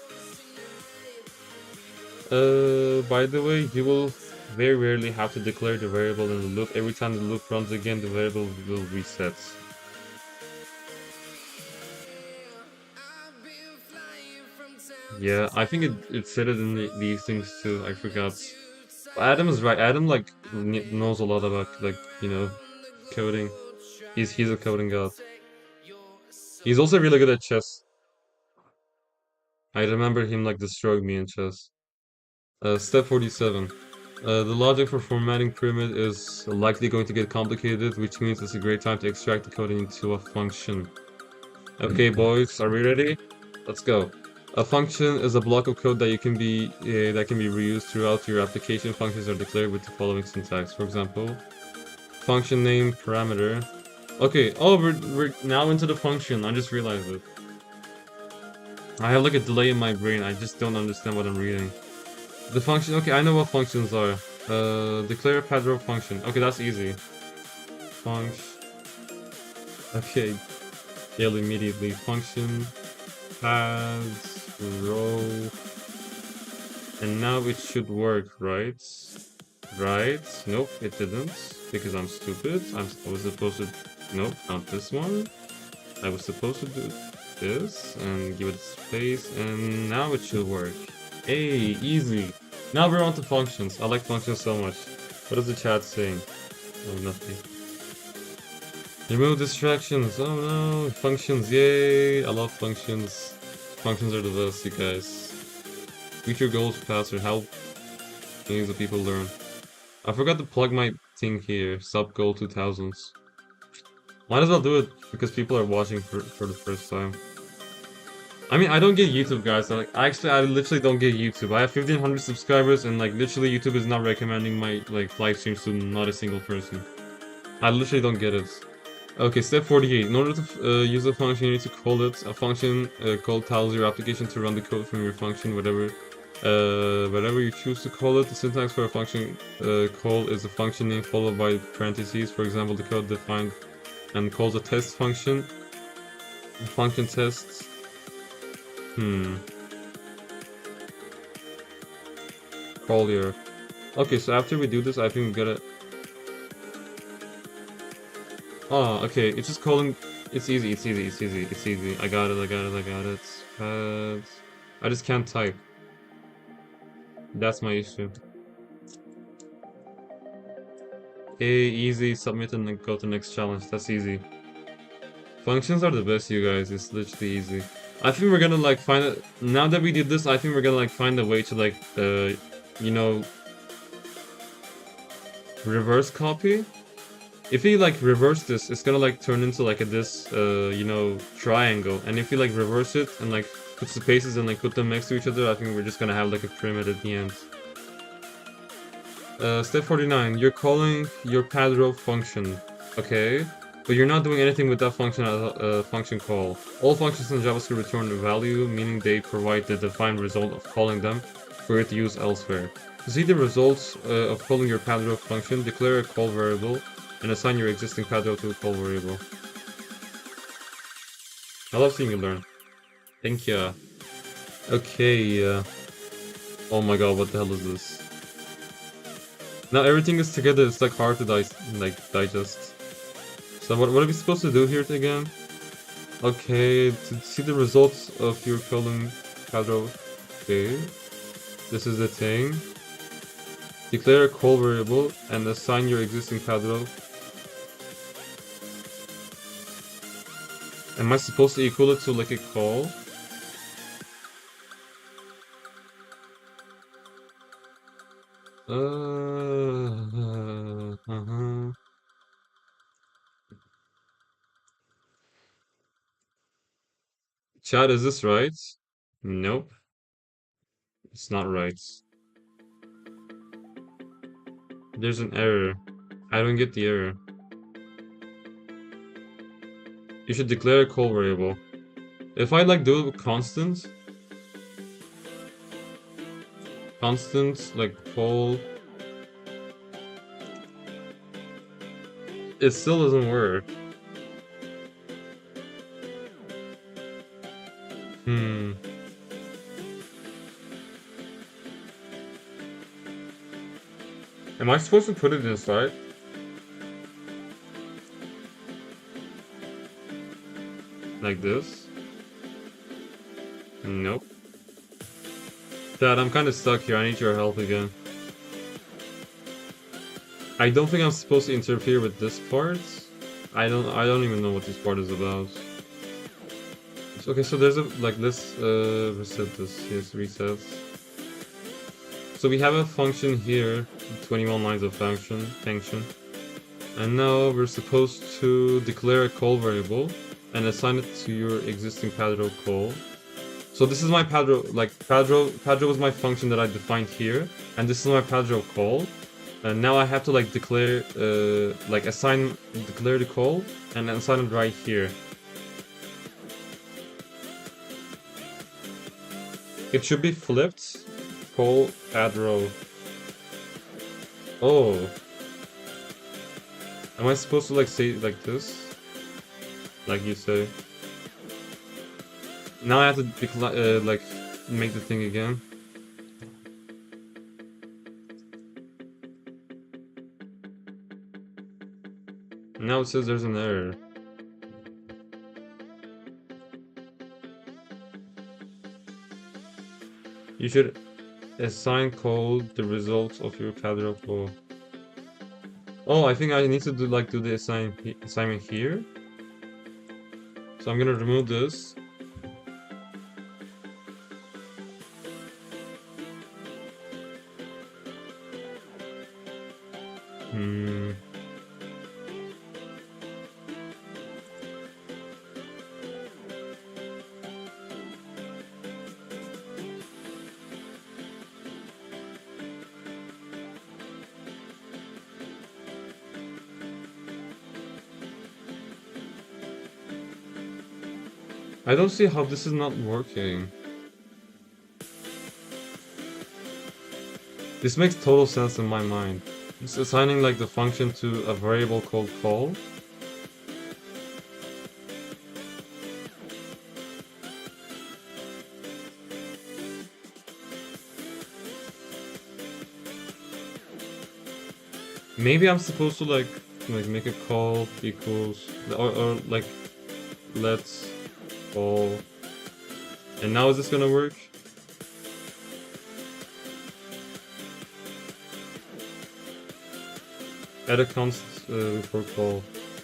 By the way, you will very rarely have to declare the variable in the loop. Every time the loop runs again, the variable will reset. Yeah, I think it said it in these things too. I forgot. Adam is right. Adam like knows a lot about like coding. He's a coding god. He's also really good at chess. I remember him like destroying me in chess. Step 47. The logic for formatting pyramid is likely going to get complicated, which means it's a great time to extract the code into a function. Okay, boys, are we ready? Let's go. A function is a block of code that can be reused throughout your application. Functions are declared with the following syntax. For example, function name parameter. Okay. Oh, we're now into the function. I just realized it. I have like a delay in my brain. I just don't understand what I'm reading. The function. Okay, I know what functions are. Declare a path row function. Okay, that's easy. Function. Okay. Yell immediately. Function. Paths. Row. And now it should work, right? Right? Nope, it didn't. Because I'm stupid. I was supposed to... Nope, not this one. I was supposed to do this and give it space, and now it should work. Hey, easy. Now we're on to functions. I like functions so much. What is the chat saying? Oh, nothing. Remove distractions. Oh no, functions, yay! I love functions. Functions are the best, you guys. Reach your goals faster. Help millions of people learn. I forgot to plug my thing here. Sub goal 2000s. Might as well do it because people are watching for the first time. I mean, I don't get YouTube, guys. So, like, I literally don't get YouTube. I have 1,500 subscribers, and like, literally, YouTube is not recommending my like live streams to not a single person. I literally don't get it. Okay, step 48. In order to use a function, you need to call it. A function called tells your application to run the code from your function, whatever you choose to call it. The syntax for a function call is a function name followed by parentheses. For example, the code defined and calls a test function. The function tests. Call your. Okay, so after we do this, I think we gotta. Oh, okay. It's just calling. It's easy. I got it. I just can't type. That's my issue. Easy. Submit and then go to next challenge. That's easy. Functions are the best, you guys. It's literally easy. I think we're gonna like find it. Now that we did this, I think we're gonna like find a way to like, you know, reverse copy. If we like reverse this, it's gonna like turn into like this, you know, triangle. And if we like reverse it and like put spaces and like put them next to each other, I think we're just gonna have like a pyramid at the end. Step 49. You're calling your padrow function. Okay. But you're not doing anything with that function as a function call. All functions in JavaScript return a value, meaning they provide the defined result of calling them for it to use elsewhere. To see the results of calling your padrow function, declare a call variable and assign your existing padrow to a call variable. I love seeing you learn. Thank you. Okay. Oh my god, what the hell is this? Now everything is together. It's like hard to digest. So what are we supposed to do here again? Okay, to see the results of your calling padrow. Okay, this is the thing. Declare a call variable and assign your existing padrow. Am I supposed to equal it to like a call? Chat, is this right? Nope. It's not right. There's an error. I don't get the error. You should declare a call variable. If I like do it with constant like call, it still doesn't work. Am I supposed to put it inside? Like this? Nope. Dad, I'm kind of stuck here. I need your help again. I don't think I'm supposed to interfere with this part. I don't even know what this part is about. Okay, so there's a let's reset this. Yes, reset. So we have a function here, 21 lines of function, and now we're supposed to declare a call variable and assign it to your existing padrow call. So this is my padrow, padrow was my function that I defined here, and this is my padrow call. And now I have to like declare, declare the call and assign it right here. It should be flipped. Call padrow. Oh. Am I supposed to like say it like this? Like you say. Now I have to make the thing again. Now it says there's an error. You should assign call the results of your padrow call. Oh, I think I need to do the assignment here. So I'm gonna remove this. Hmm. I don't see how this is not working. This makes total sense in my mind. It's assigning like the function to a variable called call. Maybe I'm supposed to like make a call equals or like let's call. And now is this gonna work? Add a const before call.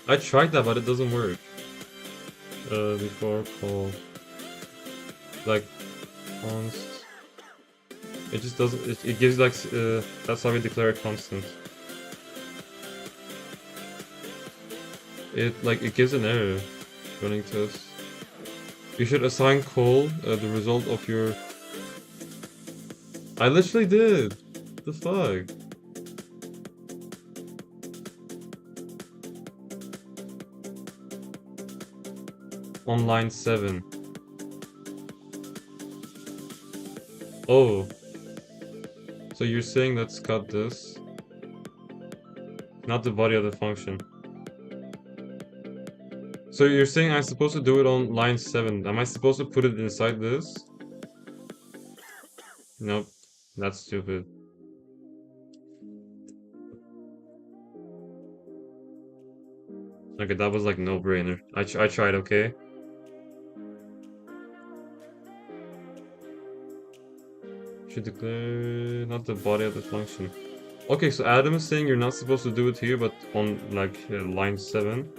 I tried that, but it doesn't work. Before call. Like const. It just doesn't. It gives like that's how we declare a constant. It gives an error. Running test. You should assign call the result of your. I literally did. The fuck. On line 7. Oh. So you're saying let's cut this. Not the body of the function. So you're saying I'm supposed to do it on line 7. Am I supposed to put it inside this? Nope. That's stupid. Okay, that was like no-brainer. I tried, okay? Should declare not the body of the function. Okay, so Adam is saying you're not supposed to do it here, but on like line 7.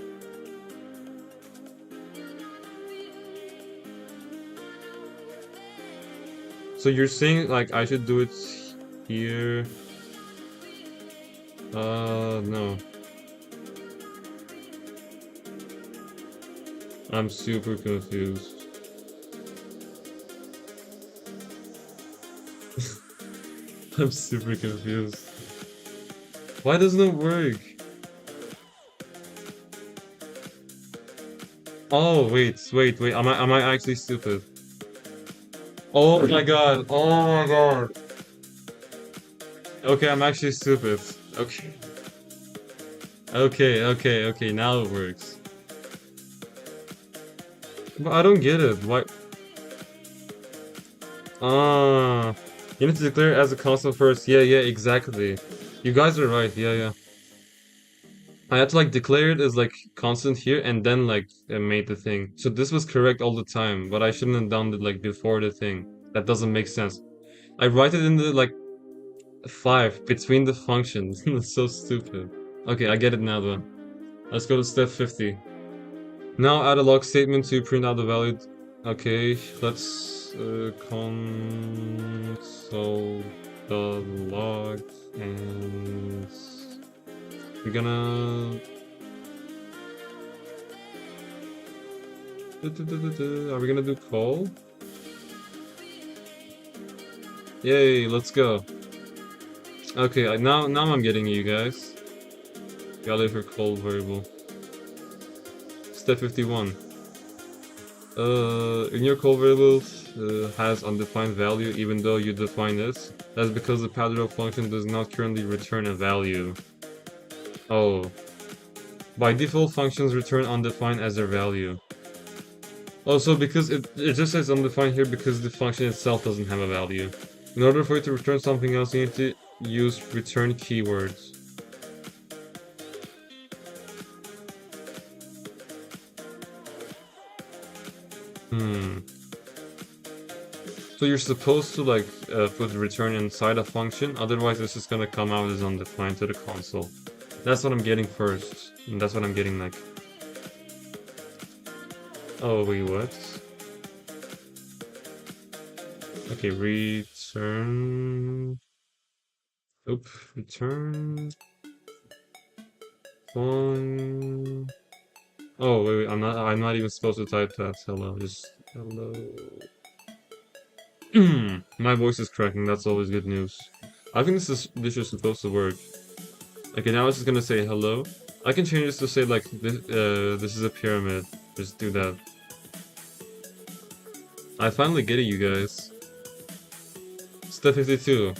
So you're saying like I should do it here? No. I'm super confused. I'm super confused. Why doesn't it work? Oh, wait. Am I actually stupid? Oh my god. Oh my god. Okay, I'm actually stupid. Okay. Okay. Now it works. But I don't get it. Why? Ah, you need to declare it as a constant first. Yeah, exactly. You guys are right. Yeah. I had to like declare it as like constant here and then like made the thing. So this was correct all the time, but I shouldn't have done it like before the thing. That doesn't make sense. I write it in the like 5 between the functions. It's so stupid. Okay, I get it now though. Let's go to step 50. Now add a log statement to print out the value. Okay, let's console the log and we're gonna. Are we gonna do call? Yay, let's go. Okay, now I'm getting you guys. Gotta for call variable. Step 51. In your call variable has undefined value even though you define it. That's because the paddle function does not currently return a value. Oh. By default, functions return undefined as their value. Also, because it just says undefined here because the function itself doesn't have a value. In order for it to return something else, you need to use return keywords. So you're supposed to like put return inside a function, otherwise it's just gonna come out as undefined to the console. That's what I'm getting first, and that's what I'm getting like. Oh wait, what? Okay, return. Oop, return. Phone. Oh wait, I'm not even supposed to type that. Hello, just hello. My voice is cracking. That's always good news. I think this is supposed to work. Okay, now it's just gonna say hello. I can change this to say like this is a pyramid. Just do that. I finally get it, you guys. Step 52.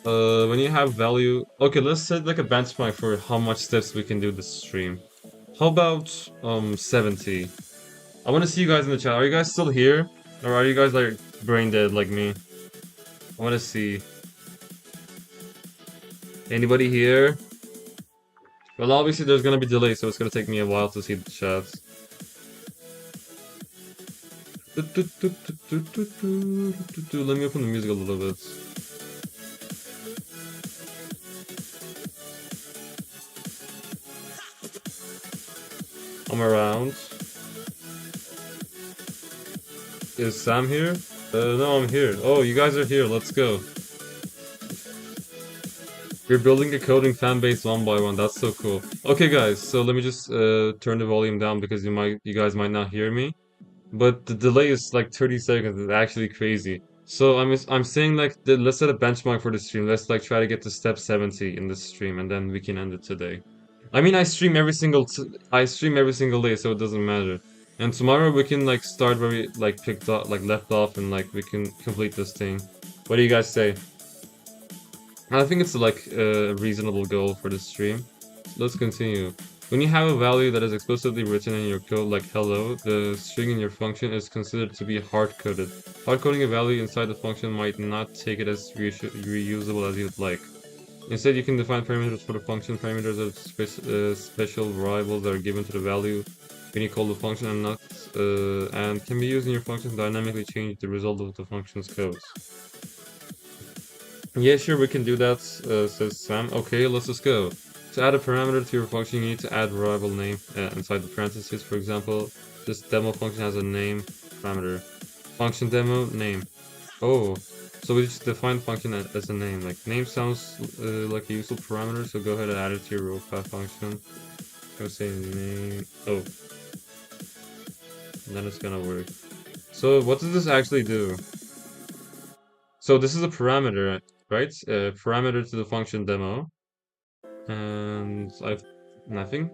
When you have value. Okay, let's set like a benchmark for how much steps we can do this stream. How about 70? I want to see you guys in the chat. Are you guys still here, or are you guys like brain dead like me? I want to see. Anybody here? Well, obviously there's gonna be delay, so it's gonna take me a while to see the chats. Let me open the music a little bit. I'm around. Is Sam here? No, I'm here. Oh, you guys are here. Let's go. You're building a coding fan base one by one. That's so cool. Okay, guys. So let me just turn the volume down because you guys might not hear me. But the delay is like 30 seconds. It's actually crazy. So I'm saying like let's set a benchmark for the stream. Let's like try to get to step 70 in this stream, and then we can end it today. I mean, I stream every single day, so it doesn't matter. And tomorrow we can like start where we like left off, and like we can complete this thing. What do you guys say? I think it's like a reasonable goal for this stream. Let's continue. When you have a value that is explicitly written in your code like hello, the string in your function is considered to be hard-coded. Hard-coding a value inside the function might not take it as reusable as you'd like. Instead, you can define parameters for the function. Parameters are special variables that are given to the value when you call the function and can be used in your function to dynamically change the result of the function's code. Yeah, sure, we can do that, says Sam. Okay, let's just go. To add a parameter to your function, you need to add variable name inside the parentheses. For example, this demo function has a name parameter. Function demo name. Oh, so we just define function as a name. Like name sounds like a useful parameter, so go ahead and add it to your row path function. Go say name. Oh, and then it's gonna work. So what does this actually do? So this is a parameter, right? Parameter to the function demo. And I've nothing.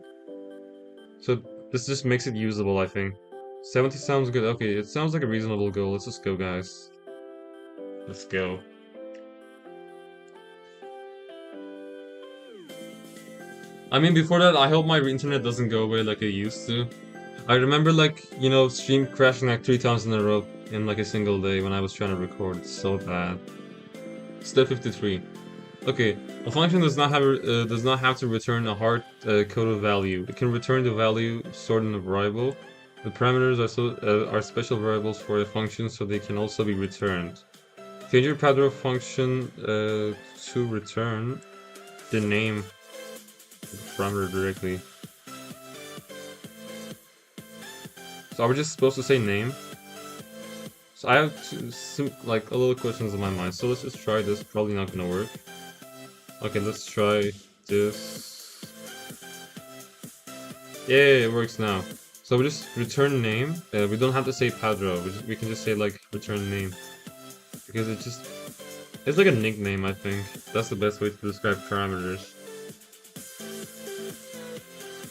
So this just makes it usable, I think. 70 sounds good. Okay, it sounds like a reasonable goal. Let's just go, guys. Let's go. I mean, before that, I hope my internet doesn't go away like it used to. I remember, like, you know, stream crashing like 3 times in a row in like a single day when I was trying to record. It's so bad. Step 53. Okay, a function does not have to return a hard-coded value. It can return the value stored in a variable. The parameters are special variables for a function, so they can also be returned. Change your Padro function to return the name of the parameter directly. So are we just supposed to say name? So I have like a little questions in my mind. So let's just try this. Probably not gonna work. Okay, let's try this. Yeah, it works now. So we just return name. We don't have to say Padro. We can just say like return name, because it's like a nickname. I think that's the best way to describe parameters.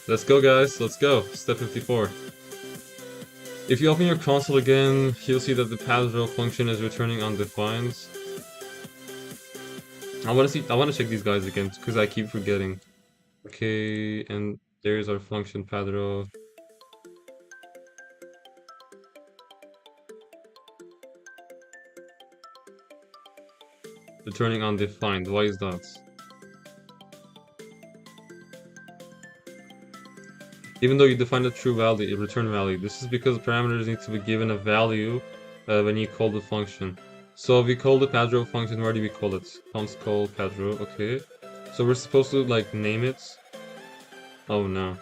Let's go, guys. Let's go. Step 54. If you open your console again, you'll see that the Padro function is returning undefined. I want to check these guys again because I keep forgetting. Okay, and there's our function Padro. Returning undefined. Why is that? Even though you define a true value, a return value, this is because parameters need to be given a value when you call the function. So if we call the Padro function, where do we call it? Const call Padro, okay. So we're supposed to like name it. Oh no.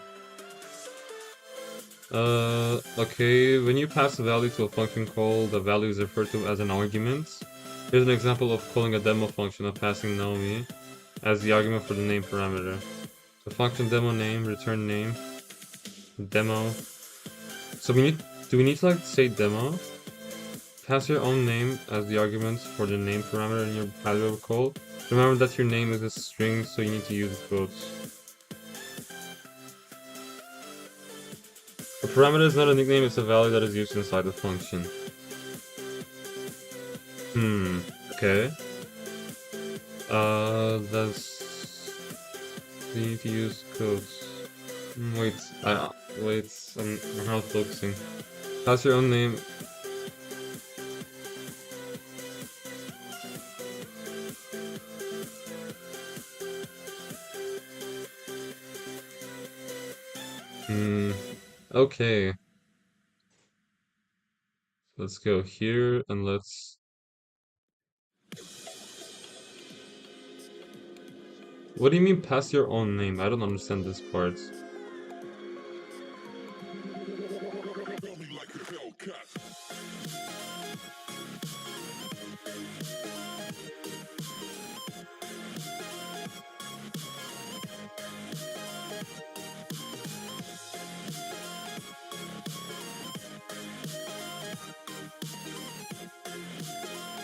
Okay, when you pass a value to a function call, the value is referred to as an argument. Here's an example of calling a demo function of passing Naomi as the argument for the name parameter. The function demo name, return name, demo. So do we need to like say demo? Pass your own name as the argument for the name parameter in your variable call. Remember that your name is a string, so you need to use quotes. A parameter is not a nickname, it's a value that is used inside the function. Okay. That's... You need to use quotes. Wait, I'm not focusing. Pass your own name. Okay. Let's go here and let's... What do you mean pass your own name? I don't understand this part.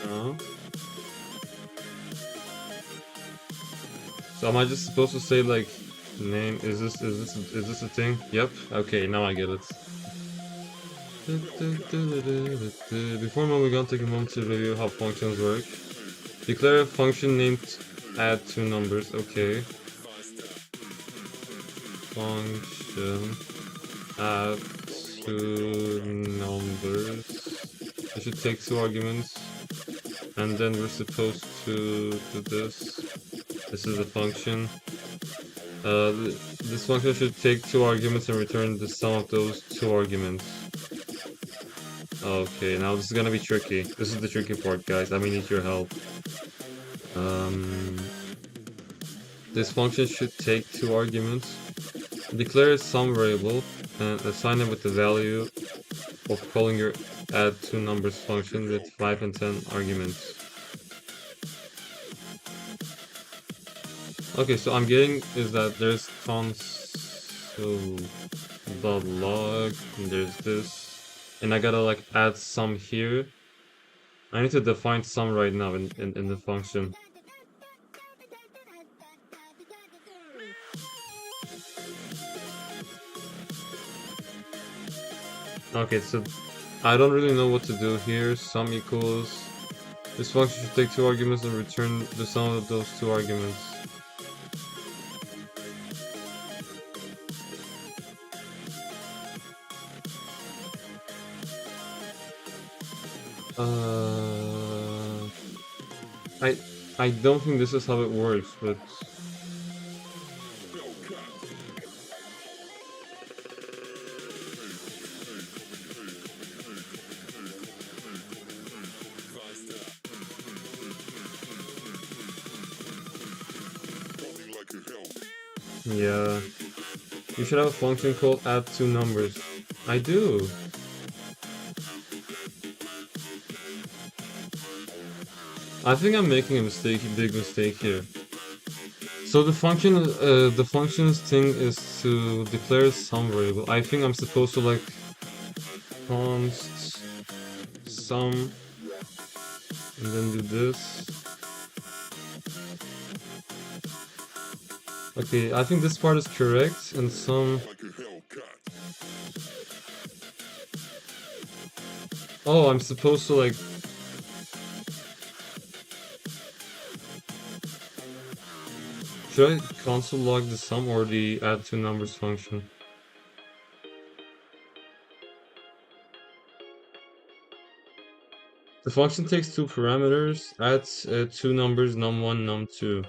No. So am I just supposed to say like name? Is this a thing? Yep. Okay, now I get it. Before moving on, take a moment to review how functions work. Declare a function named add two numbers. Okay. Function add two numbers. It should take two arguments, and then we're supposed to do this. This is a function. This function should take two arguments and return the sum of those two arguments. Okay, now this is gonna be tricky. This is the tricky part, guys. I may need your help. This function should take two arguments. Declare some variable and assign it with the value of calling your add two numbers function with 5 and 10 arguments. Okay, so I'm getting is that there's console.log, and there's this, and I gotta like add some here. I need to define some right now in the function. Okay, so I don't really know what to do here. Sum equals... This function should take two arguments and return the sum of those two arguments. I don't think this is how it works, but... Yeah. You should have a function called add two numbers. I do. I think I'm making a mistake, a big mistake here. So the functions thing is to declare some variable. I think I'm supposed to like const sum and then do this. Okay, I think this part is correct and some... Oh, I'm supposed to like... Should I console log the sum or the add two numbers function? The function takes two parameters, adds two numbers num1, num2.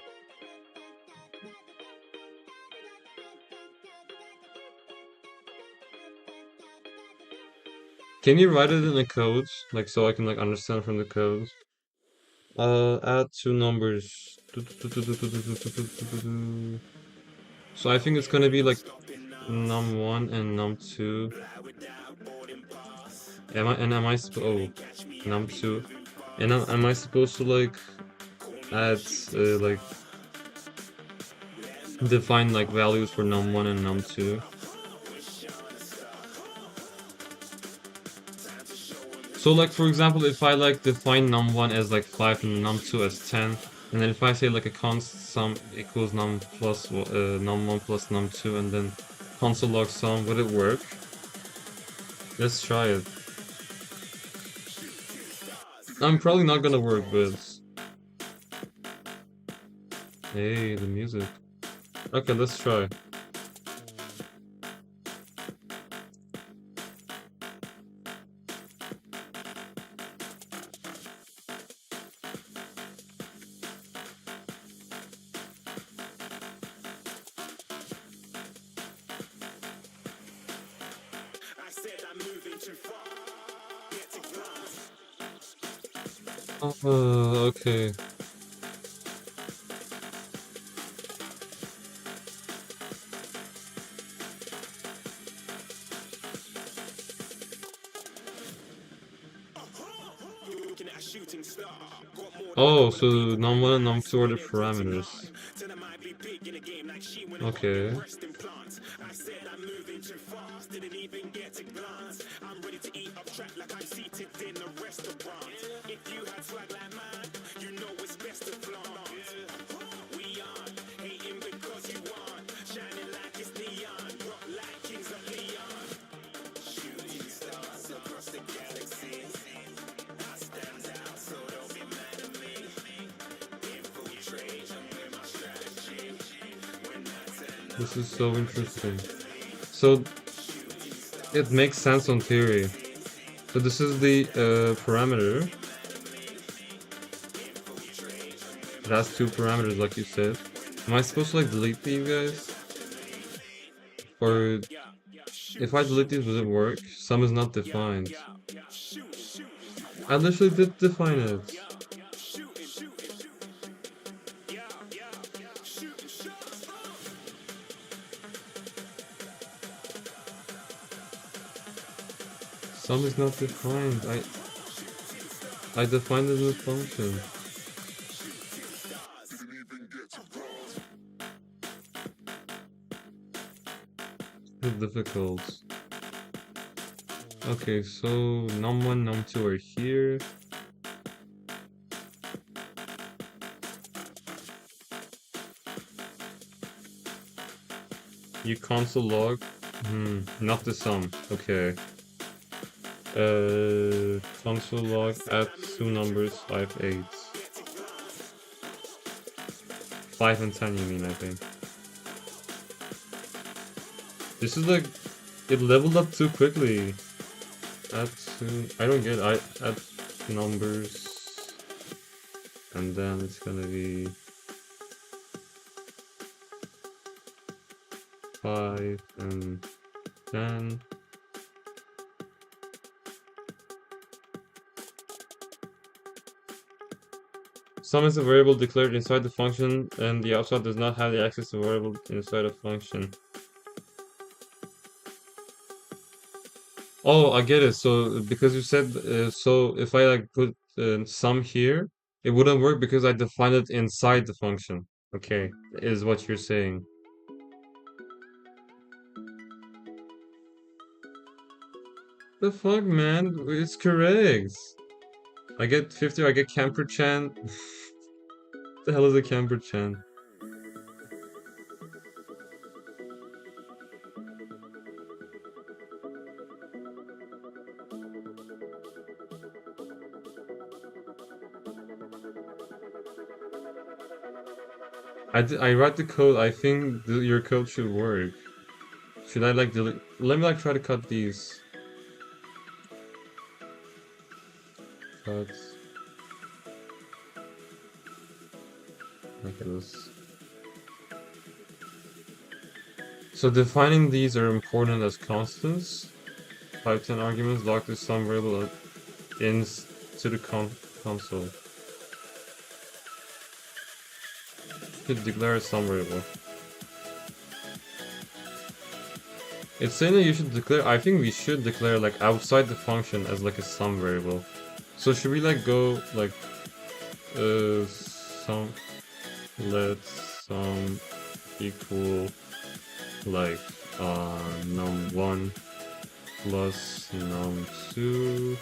Can you write it in the code, like so I can like understand from the code? Add two numbers. So I think it's gonna be like num1 and num2. Am I num2? And am I supposed to like add like define like values for num1 and num2. So like for example, if I like define num1 as like 5 and num2 as 10, and then if I say like a const sum equals num1 plus num2 and then console log sum, would it work? Let's try it. I'm probably not gonna work, but hey, the music. Okay, let's try. Okay. Oh, so num1 and num2 are the parameters. Okay. This is so interesting. So it makes sense on theory. So this is the parameter. It has two parameters, like you said. Am I supposed to like delete these guys? Or if I delete these, does it work? Sum is not defined. I literally did define it. Sum is not defined. I defined it in the function. It's difficult. Okay, so num1, num2 are here. You console log? Not the sum. Okay. Console log add two numbers, 5, 8. 5 and 10 you mean, I think. This is like, it leveled up too quickly. Add two, I don't get it. I add numbers. And then it's gonna be 5 and 10. Sum is a variable declared inside the function, and the outside does not have the access to variable inside a function. Oh, I get it. So because you said so, if I like put sum here, it wouldn't work because I defined it inside the function. Okay, is what you're saying. The fuck, man? It's correct. I get 50. I get Camper Chan. The hell is a Camper Chan? I write the code. I think your code should work. Should I like delete? Let me like try to cut these. Cut. Look at this. So defining these are important as constants. 5, 10 arguments lock to some variable into the console. Could declare some variable. It's saying that you should declare. I think we should declare like outside the function as like a sum variable. So should we like go like some let some equal like num1 plus num2.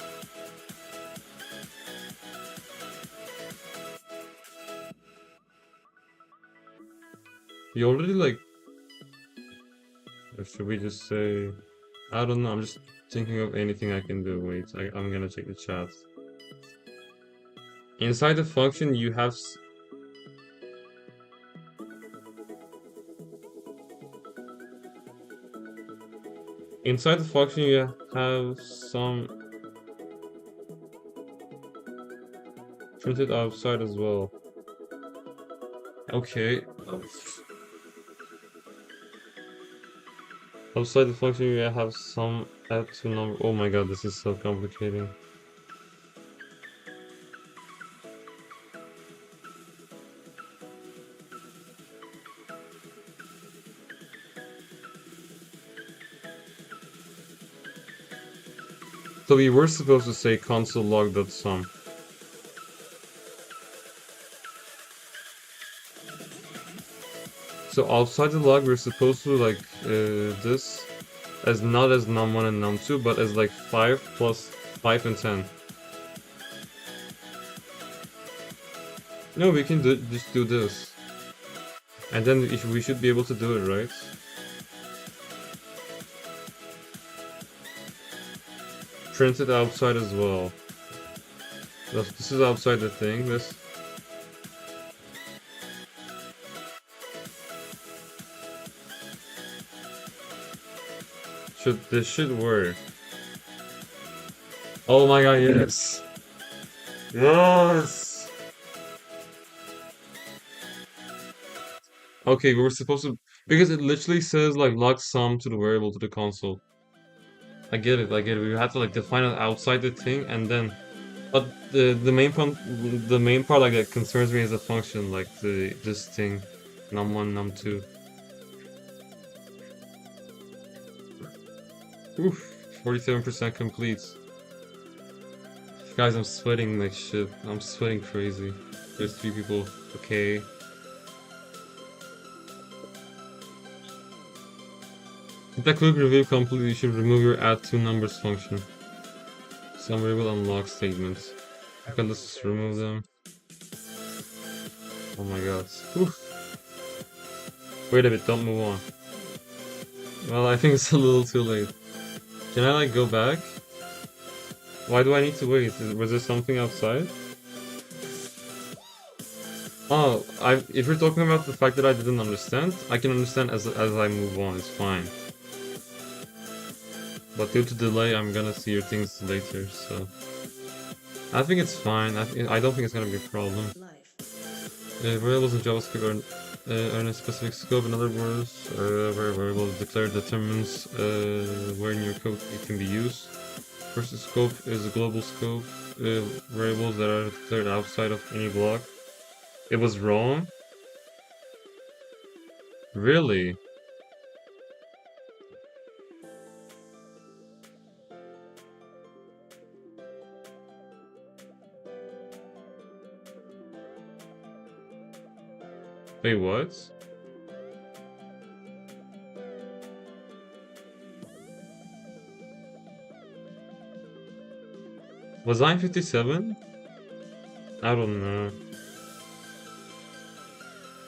You already like, or should we just say, I don't know, I'm just thinking of anything I can do. Wait, I'm gonna check the chat. Inside the function you have inside the function you have some printed outside as well. Okay. Outside the function you have some add to number. Oh my god, this is so complicated. So we were supposed to say console log.sum. So outside the log we're supposed to like this as not as num1 and num2 but as like 5 plus 5 and 10. No, we can just do this. And then we should be able to do it, right? Print it outside as well. This is outside the thing, this. This should work. Oh my god, yes! Yes! Okay, we were supposed to, because it literally says like log sum to the variable to the console. I get it. We have to like define it outside the thing and then, but the main part like that concerns me is the function, like this thing, num1, num2. Oof, 47% complete. Guys, I'm sweating like shit. I'm sweating crazy. There's 3 people. Okay. If that quick review complete, you should remove your add two numbers function. Some variable unlock statements. Okay, let's just remove them. Oh my god. Oof. Wait a bit, don't move on. Well, I think it's a little too late. Can I like go back? Why do I need to wait? Was there something outside? Oh, if you're talking about the fact that I didn't understand, I can understand as I move on, it's fine. But due to delay, I'm gonna see your things later, so... I think it's fine. I don't think it's gonna be a problem. Variables in JavaScript are in a specific scope. In other words, where a variable is declared determines where in your code it can be used. First scope is a global scope. Variables that are declared outside of any block. It was wrong? Really? Wait, what? Was I in 57? I don't know.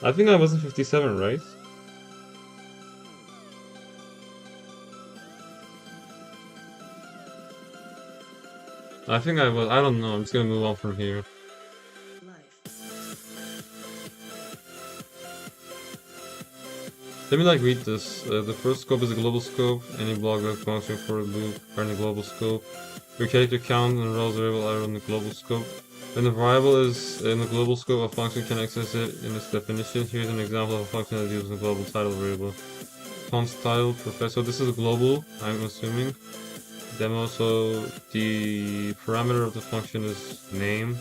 I think I was in 57, right? I think I was. I don't know. I'm just gonna move on from here. Let me like read this. The first scope is a global scope. Any block that function for a loop are in the global scope. Your character count and rows variable are in the global scope. When the variable is in the global scope, a function can access it in its definition. Here's an example of a function that uses a global title variable. Const title professor. This is global, I'm assuming. Demo. So the parameter of the function is name.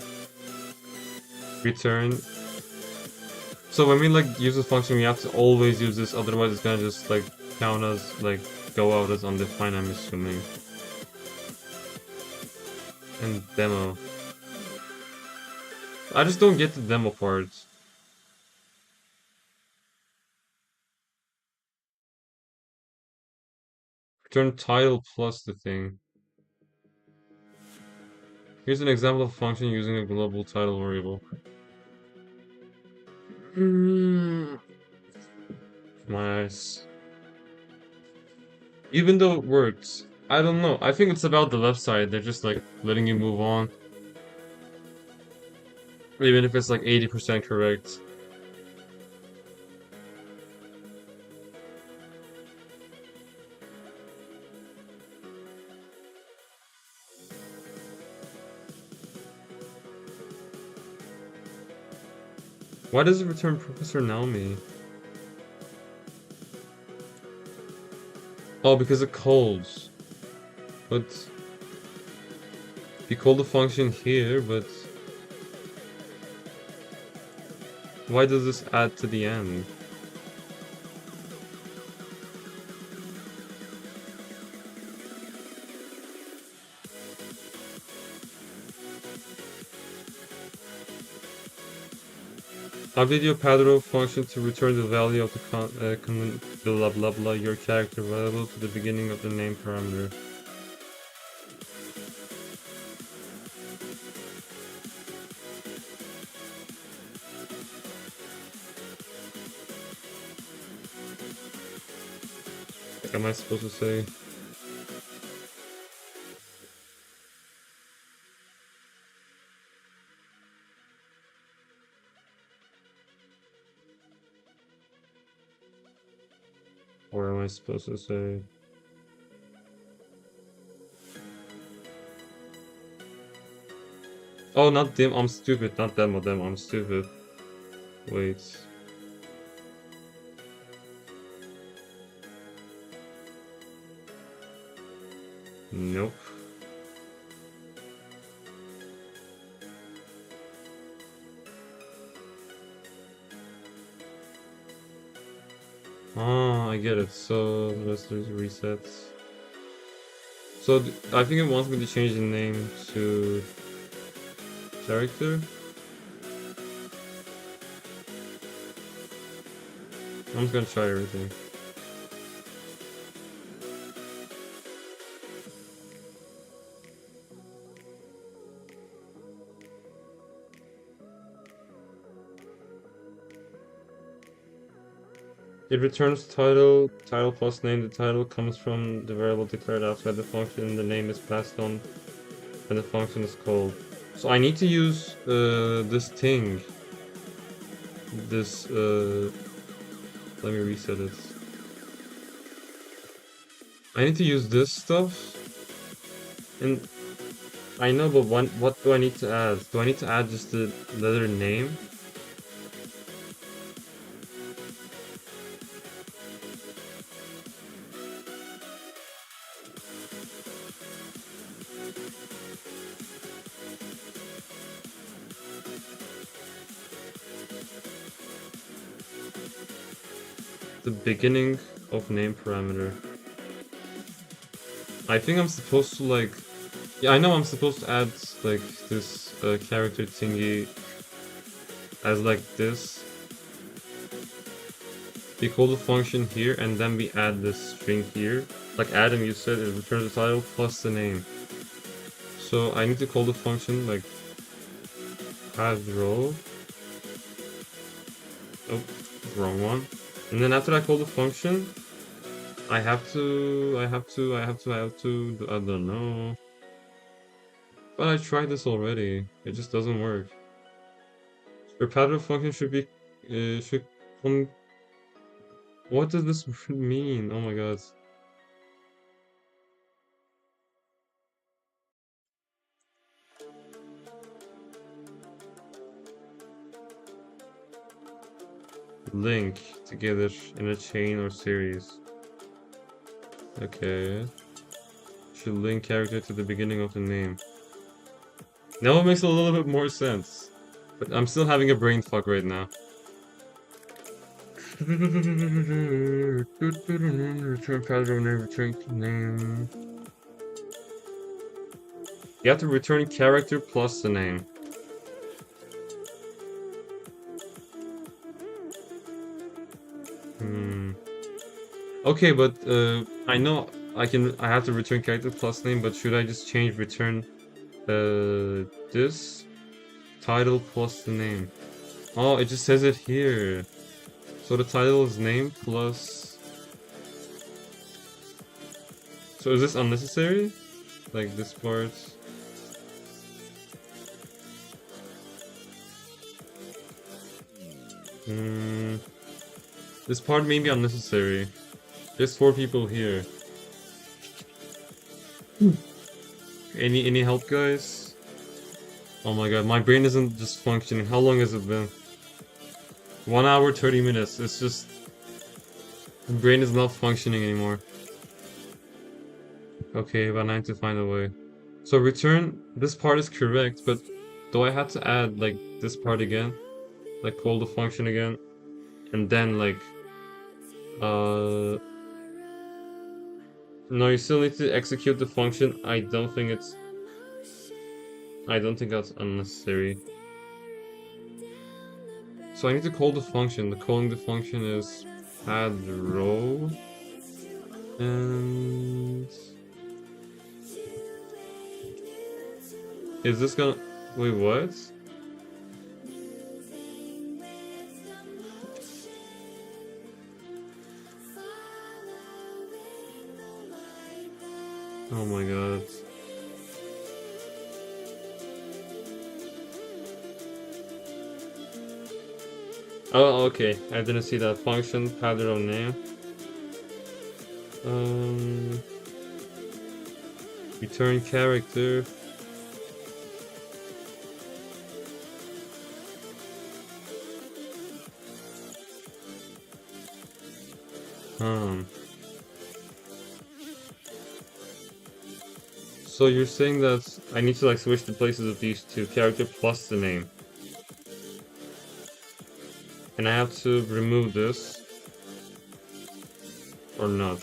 Return. So when we like use this function, we have to always use this, otherwise it's gonna just like count as like go out as undefined, I'm assuming. And demo. I just don't get the demo part. Return title plus the thing. Here's an example of a function using a global title variable. Nice. Even though it works, I don't know. I think it's about the left side. They're just like letting you move on. Even if it's like 80% correct. Why does it return Professor Naomi? Oh, because it calls. But you call the function here, but why does this add to the end? Update your Padro function to return the value of the blah blah blah your character variable to the beginning of the name parameter. What am I supposed to say? Or am I supposed to say? Oh, not them, I'm stupid. Not them or them, I'm stupid. Wait. Nope. Oh, I get it. So let's do resets. So I think it wants me to change the name to character. I'm just gonna try everything. It returns title plus name. The title comes from the variable declared outside the function. The name is passed on and the function is called. So I need to use this thing. This let me reset it. I need to use this stuff. And I know, but what do I need to add? Do I need to add just the letter name? The beginning of name parameter. I think I'm supposed to like... Yeah, I know I'm supposed to add like this character thingy as like this. We call the function here and then we add this string here. Like Adam, you said it returns the title plus the name. So I need to call the function like Padro. Oh, wrong one. And then after I call the function, I have to, I don't know. But I tried this already. It just doesn't work. Your Padro function should be, should come. What does this mean? Oh my god. Link together in a chain or series. Okay. Should link character to the beginning of the name. Now it makes a little bit more sense. But I'm still having a brain fuck right now. Return pattern name, return name. You have to return character plus the name. Okay, but I know I have to return character plus name, but should I just change return this title plus the name? Oh, it just says it here. So the title is name plus. So is this unnecessary? Like this part? Hmm. This part may be unnecessary. There's 4 people here. Any help, guys? Oh my god, my brain isn't just functioning. How long has it been? 1 hour 30 minutes. It's just the brain is not functioning anymore. Okay, but I need to find a way. So return this part is correct, but do I have to add like this part again? Like call the function again? And then like no, you still need to execute the function. I don't think that's unnecessary. So I need to call the function. The calling the function is add row. And is this gonna wait, what? Oh my god. Oh, okay. I didn't see that function pattern name. Return character. So you're saying that I need to like switch the places of these two, character plus the name. And I have to remove this. Or not.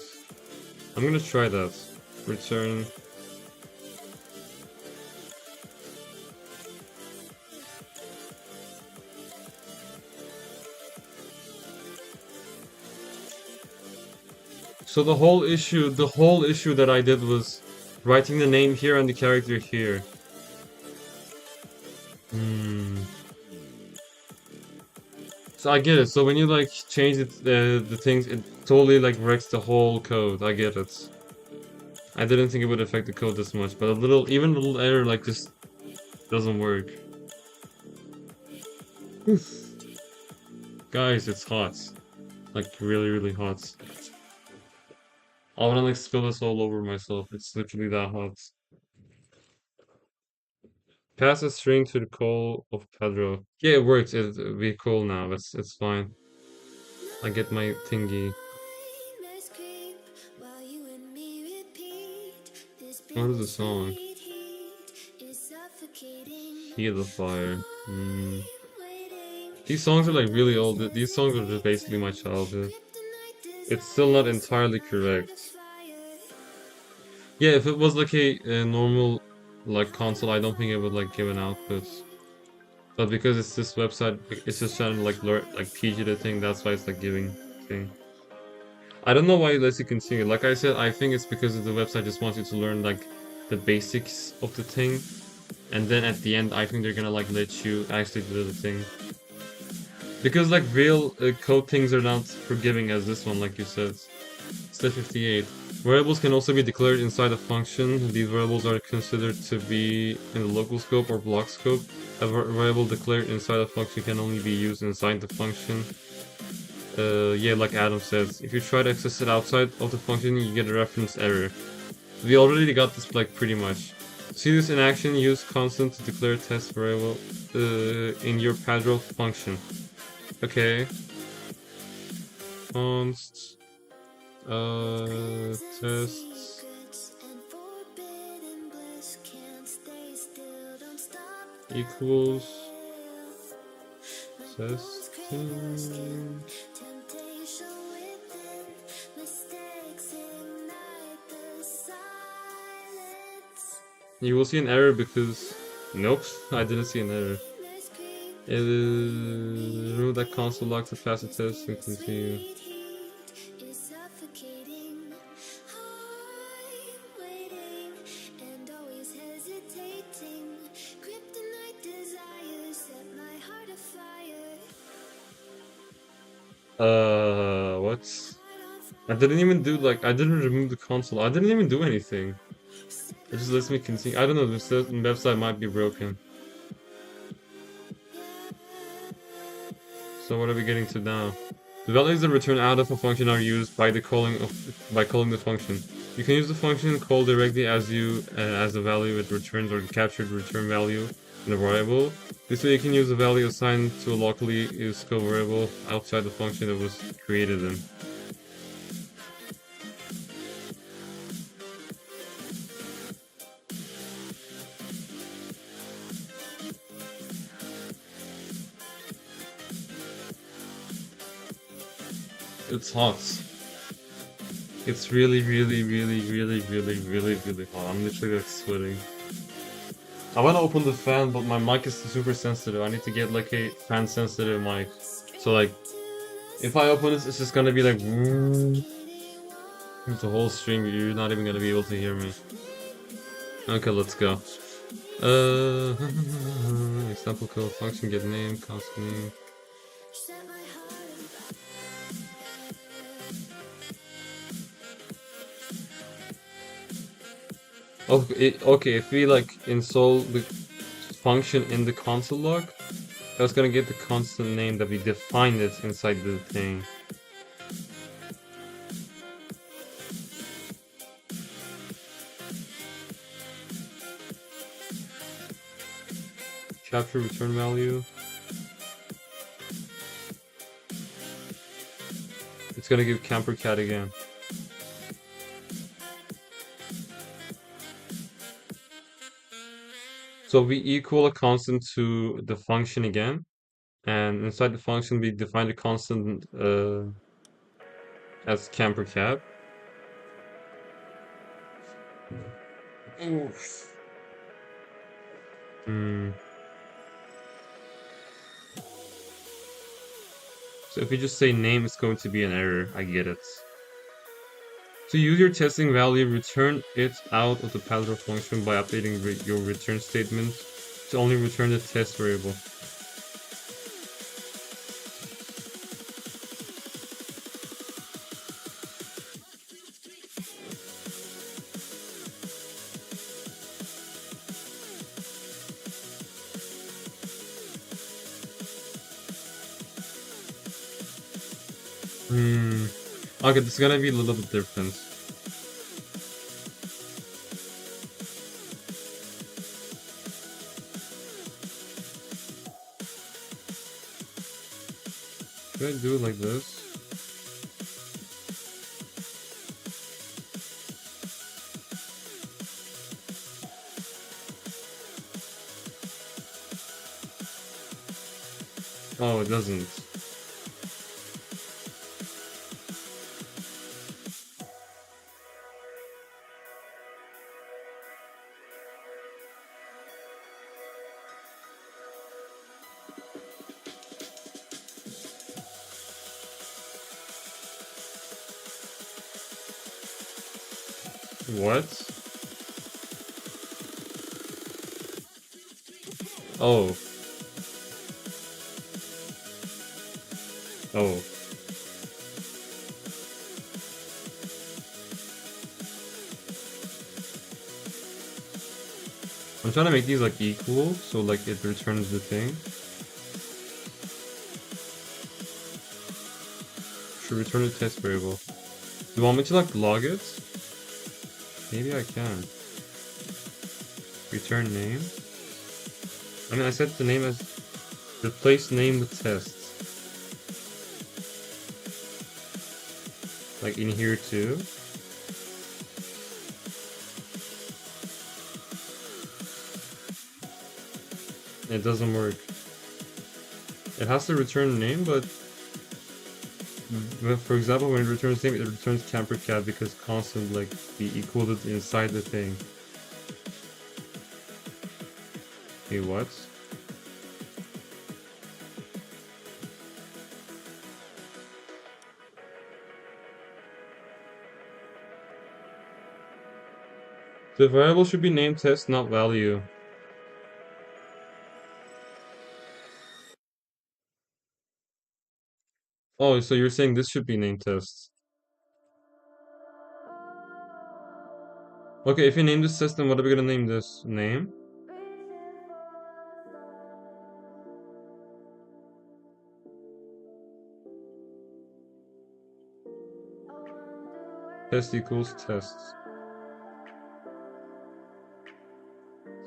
I'm gonna try that. Return. So the whole issue that I did was writing the name here and the character here. So I get it. So when you like change it, the things, it totally like wrecks the whole code. I get it. I didn't think it would affect the code this much, but even a little error like this doesn't work. Oof. Guys, it's hot. Like really, really hot. I wanna like spill this all over myself. It's literally that hot. Pass a string to the call of Pedro. Yeah, it works. It'll be cool now. It's fine. I get my thingy. What is the song? Hear the fire. These songs are like really old. These songs are just basically my childhood. It's still not entirely correct. Yeah, if it was like a normal like console, I don't think it would like give an output. But because it's this website, it's just trying to like learn like teach you the thing. That's why it's like giving thing. I don't know why it lets you continue. Like I said, I think it's because the website just wants you to learn like the basics of the thing, and then at the end, I think they're gonna like let you actually do the thing. Because like real code things are not forgiving as this one, like you said. Step 58. Variables can also be declared inside a function. These variables are considered to be in the local scope or block scope. A variable declared inside a function can only be used inside the function. Yeah, like Adam says, if you try to access it outside of the function, you get a reference error. We already got this like pretty much. See this in action, use constant to declare test variable in your Padro function. Okay. Const tests equals testing. You will see an error because nope, I didn't see an error. Remove that console log to pass the test and continue. What? I didn't even do like I didn't remove the console. I didn't even do anything. It just lets me continue. I don't know. This certain website might be broken. So what are we getting to now? The values that return out of a function are used by calling the function. You can use the function call directly as the value it returns or the captured return value in a variable. This way you can use a value assigned to a locally used scope variable outside the function it was created in. It's hot. It's really, really, really, really, really, really, really hot. I'm literally like sweating. I want to open the fan, but my mic is super sensitive. I need to get like a fan sensitive mic. So like, if I open this, it's just gonna be like the whole stream. You're not even gonna be able to hear me. Okay, let's go. Example code function get name constant name. Okay, if we like install the function in the console log, that's gonna get the constant name that we defined it inside the thing. Capture return value. It's gonna give camper cat again. So we equal a constant to the function again, and inside the function we define the constant as camper cat. Oof. Hmm. So if you just say name, it's going to be an error. I get it. To use your testing value, return it out of the paddler function by updating your return statement to only return the test variable. Hmm. Okay, this is gonna be a little bit different. Should I do it like this? Oh, it doesn't. What? Oh. Oh. I'm trying to make these like equal, so like it returns the thing. Should return the test variable. Do you want me to like log it? Maybe I can. Return name. I mean, I set the name as replace name with test. Like in here too. It doesn't work. It has to return name, but for example, when it returns name, it returns camper cat because constant like be equal it inside the thing. Hey, what? The variable should be named test, not value. Oh, so you're saying this should be named test. Okay, if you name this test, then what are we gonna name this? Name? Test equals test.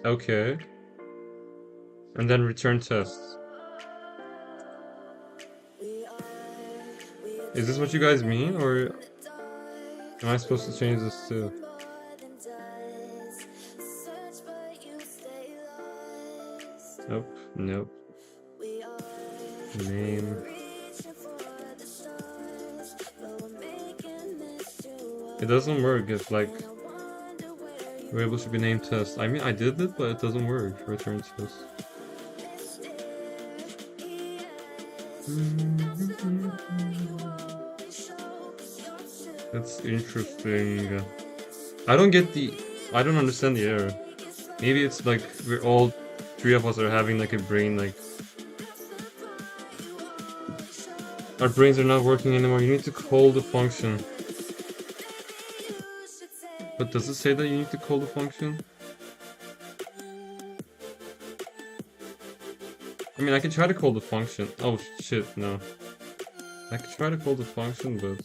Okay. And then return test. Is this what you guys mean, or am I supposed to change this too? Nope, nope. Name. It doesn't work if like variable should be named test. I mean I did it, but it doesn't work. Return test. That's interesting. I don't understand the error. Maybe it's like we're all three of us are having like a brain like our brains are not working anymore. You need to call the function. But does it say that you need to call the function? I mean, I can try to call the function. Oh shit, no. I could try to call the function, but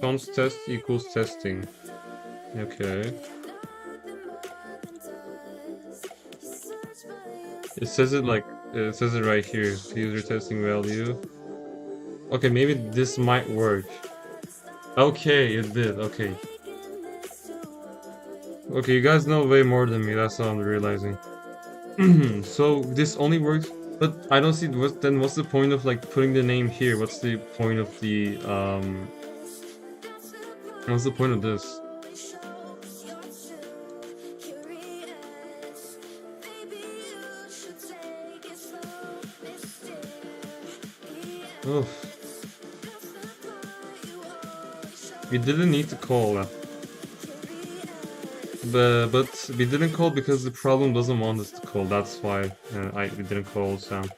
const test equals testing. Okay. It says it like it says it right here. User testing value. Okay, maybe this might work. Okay, it did. Okay. Okay, you guys know way more than me. That's what I'm realizing. So this only works, but I don't see what's the point of like putting the name here? What's the point of the what's the point of this? Oh, we didn't need to call that. But we didn't call because the problem doesn't want us to call. That's why we didn't call Sam.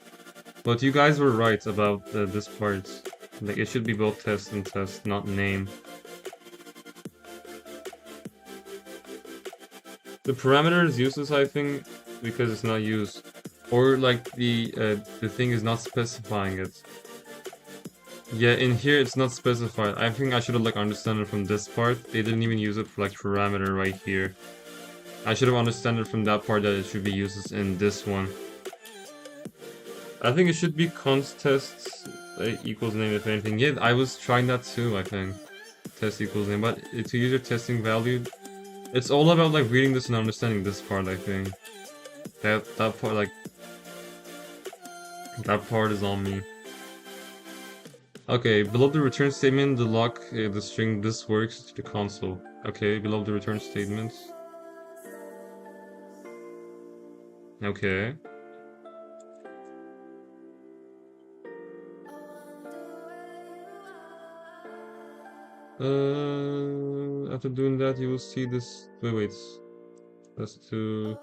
But you guys were right about this part. Like it should be both test and test, not name. The parameter is useless, I think, because it's not used, or like the thing is not specifying it. Yeah, in here it's not specified. I think I should have like understood it from this part. They didn't even use it for like parameter right here. I should have understood it from that part that it should be used in this one. I think it should be const test equals name if anything. Yeah, I was trying that too, I think. Test equals name, but to use your testing value, it's all about like reading this and understanding this part, I think. That part like that part is on me. Okay, below the return statement, the lock the string this works to the console. Okay, below the return statement. Okay. After doing that, you will see this. Wait. That's to.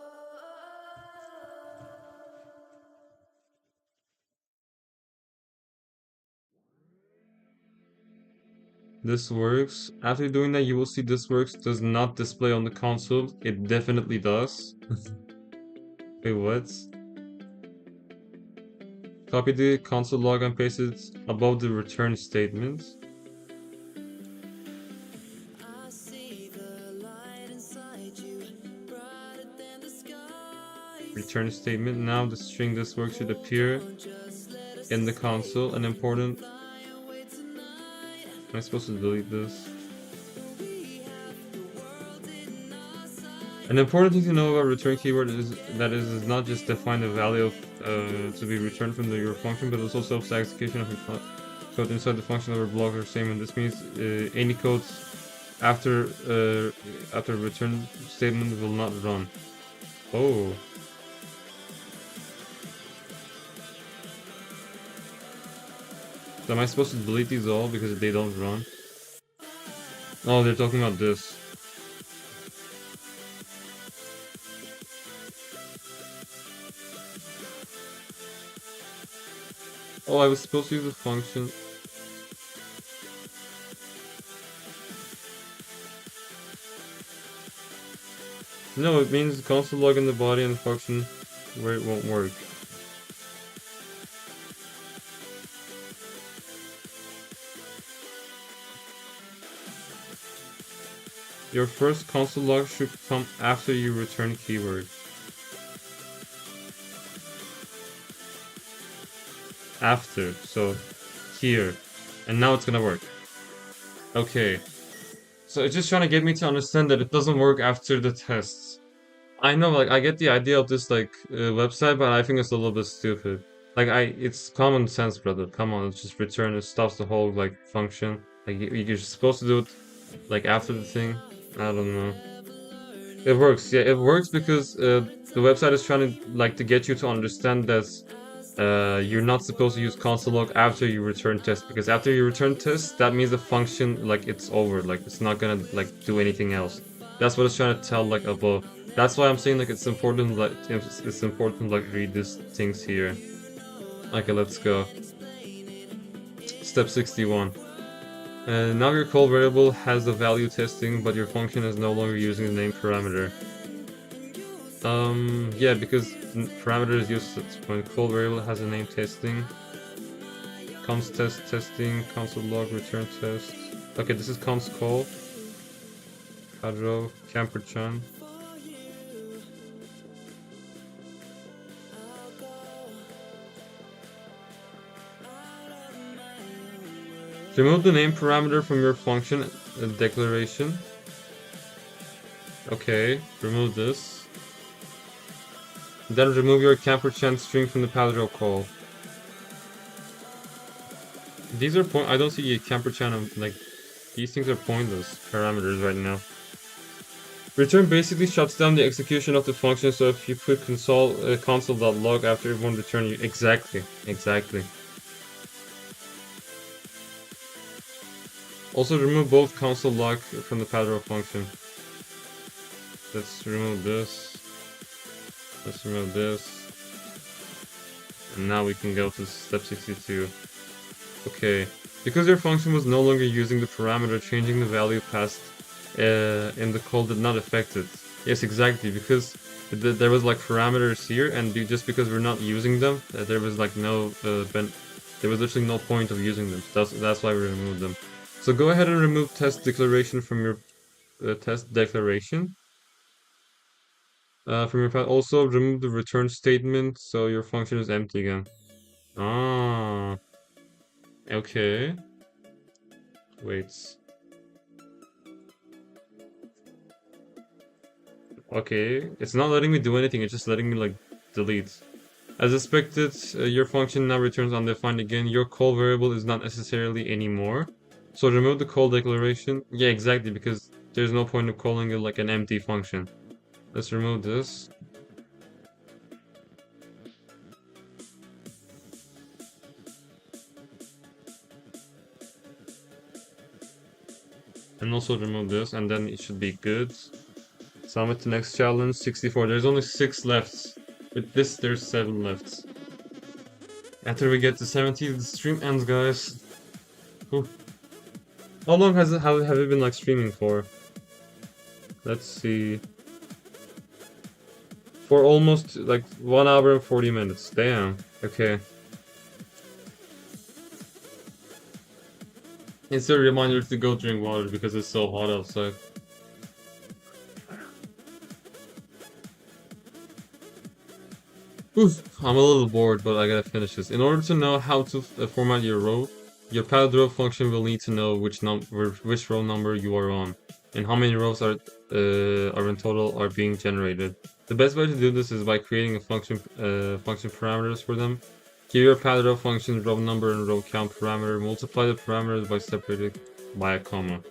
This works. After doing that, you will see this works does not display on the console. It definitely does. Wait, what? Copy the console log and paste it above the return statement. Return statement. Now the string this works should appear in the console. An important. Am I supposed to delete this? An important thing to know about return keyword is that it does not just define the value of, to be returned from your function, but also self-execution of your code inside the function or block or statement. This means any code after return statement will not run. Oh. Am I supposed to delete these all because they don't run? Oh, they're talking about this. Oh, I was supposed to use a function. No, it means console log in the body and the function where it won't work. Your first console log should come after you return keyword. After, so here. And now it's gonna work. Okay. So it's just trying to get me to understand that it doesn't work after the tests. I know, like, I get the idea of this, like, website, but I think it's a little bit stupid. Like, it's common sense, brother. Come on, it's just return. It stops the whole, like, function. Like, you're supposed to do it, like, after the thing. I don't know. It works, yeah, it works because the website is trying to, like, to get you to understand that you're not supposed to use console log after you return test, because after you return test, that means the function, like, it's over, like, it's not gonna, like, do anything else. That's what it's trying to tell, like, above. That's why I'm saying, like, it's important, like, it's important, like, read these things here. Okay, let's go. Step 61. Now your call variable has the value testing, but your function is no longer using the name parameter. Yeah, because parameter is used when call variable has a name testing. Const test testing, console log return test. Okay, this is const call. Hadro, camperchan. Remove the name parameter from your function declaration. Okay, remove this. Then remove your camperchan string from the Padro call. These are I don't see a camperchan, like, these things are pointless parameters right now. Return basically shuts down the execution of the function, so if you put console.log after everyone return, you exactly. Also remove both console log from the Padro function. Let's remove this. Let's remove this. And now we can go to step 62. Okay. Because your function was no longer using the parameter, changing the value passed in the call did not affect it. Yes, exactly, because there was like parameters here, and just because we're not using them, there was like no there was literally no point of using them. So that's why we removed them. So go ahead and remove test declaration from your test declaration. From your file. Also remove the return statement, so your function is empty again. Ah, okay. Wait. Okay, it's not letting me do anything, it's just letting me, like, delete. As expected, your function now returns undefined again. Your call variable is not necessarily anymore. So remove the call declaration. Yeah, exactly, because there's no point of calling it like an empty function. Let's remove this. And also remove this, and then it should be good. Summit the next challenge, 64. There's only 6 left. With this, there's 7 left. After we get to 70, the stream ends, guys. Whew. How long have you been, like, streaming for? Let's see. For almost, like, 1 hour and 40 minutes. Damn. Okay. It's a reminder to go drink water because it's so hot outside. Oof, I'm a little bored, but I gotta finish this. In order to know how to format your row, your Padro function will need to know which row number you are on, and how many rows are in total are being generated. The best way to do this is by creating a function parameters for them. Give your Padro function row number and row count parameter. Multiply the parameters by separated by a comma.